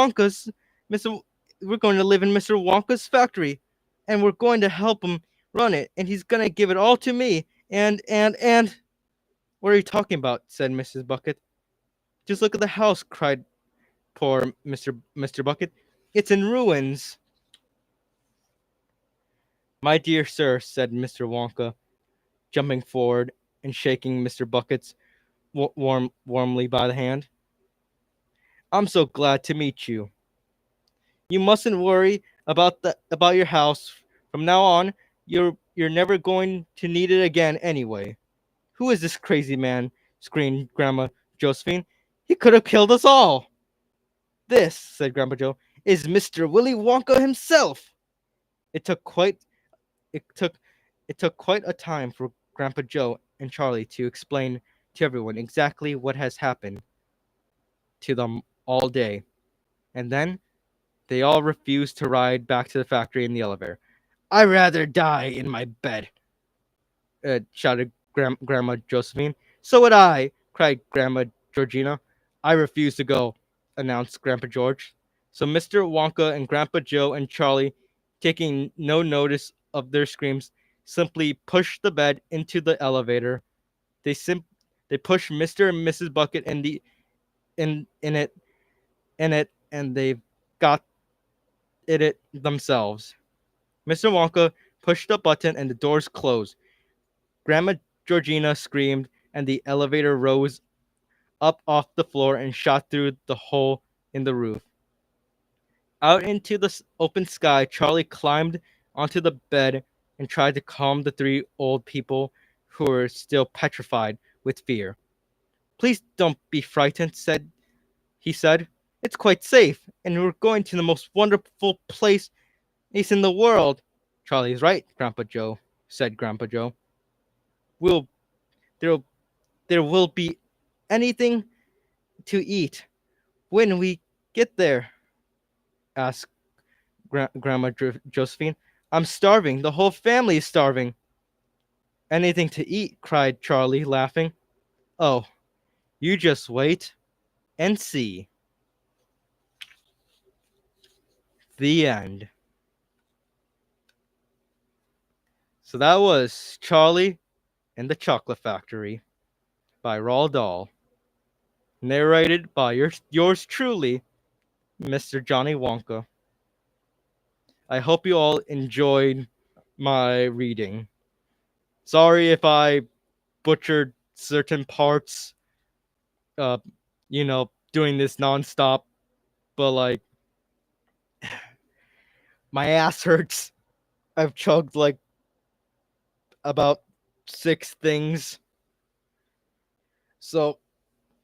We're going to live in Mr. Wonka's factory, and we're going to help him run it, and he's gonna give it all to me. And What are you talking about? Said Mrs. Bucket. Just look at the house, cried poor Mr. Bucket. It's in ruins. My dear sir, said Mr. Wonka, jumping forward and shaking Mr. Bucket's warmly by the hand. I'm so glad to meet you. You mustn't worry about your house. From now on, you're never going to need it again anyway. Who is this crazy man? Screamed Grandma Josephine. He could have killed us all. This, said Grandpa Joe, is Mr. Willy Wonka himself. It took quite it took it took quite a time for Grandpa Joe and Charlie to explain to everyone exactly what has happened to them all day. And then they all refused to ride back to the factory in the elevator. I'd rather die in my bed, shouted Grandma Josephine. So would I, cried Grandma Georgina. I refuse to go, announced Grandpa George. So Mr. Wonka and Grandpa Joe and Charlie, taking no notice of their screams, simply pushed the bed into the elevator. They they pushed Mr. and Mrs. Bucket in it, and they got it themselves. Mr. Wonka pushed the button and the doors closed. Grandma Georgina screamed, and the elevator rose up off the floor and shot through the hole in the roof. Out into the open sky, Charlie climbed onto the bed and tried to calm the three old people who were still petrified with fear. Please don't be frightened, he said. It's quite safe, and we're going to the most wonderful place in the world. Charlie's right, Grandpa Joe, said Grandpa Joe. We'll there there will be anything to eat when we get there, asked Grandma Josephine. I'm starving. The whole family is starving. Anything to eat, cried Charlie, laughing. Oh, you just wait and see. The end. So that was Charlie and the Chocolate Factory by Roald Dahl. Narrated by yours truly, MrJonnyWonka. I hope you all enjoyed my reading. Sorry if I butchered certain parts, uh, doing this nonstop, but like, my ass hurts. I've chugged like about 6 things. So,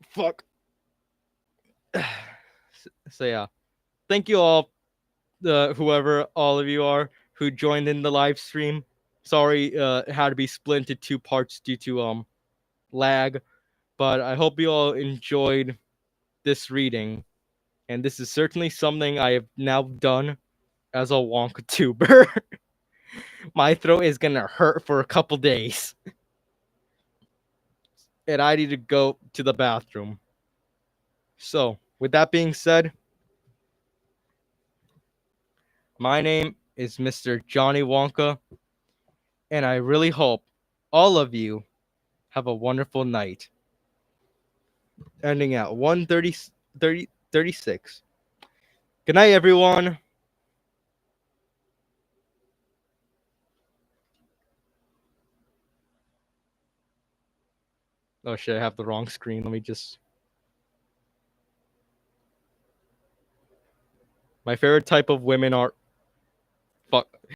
fuck. So, yeah. Thank you all, whoever all of you are who joined in the live stream. Sorry, it had to be split into 2 parts due to lag, but I hope you all enjoyed this reading. And this is certainly something I have now done as a Wonka tuber. My throat is gonna hurt for a couple days. And I need to go to the bathroom. So, with that being said, my name is MrJonnyWonka, and I really hope all of you have a wonderful night. Ending at 1:36. Good night, everyone. Oh shit, I have the wrong screen. Let me just... My favorite type of women are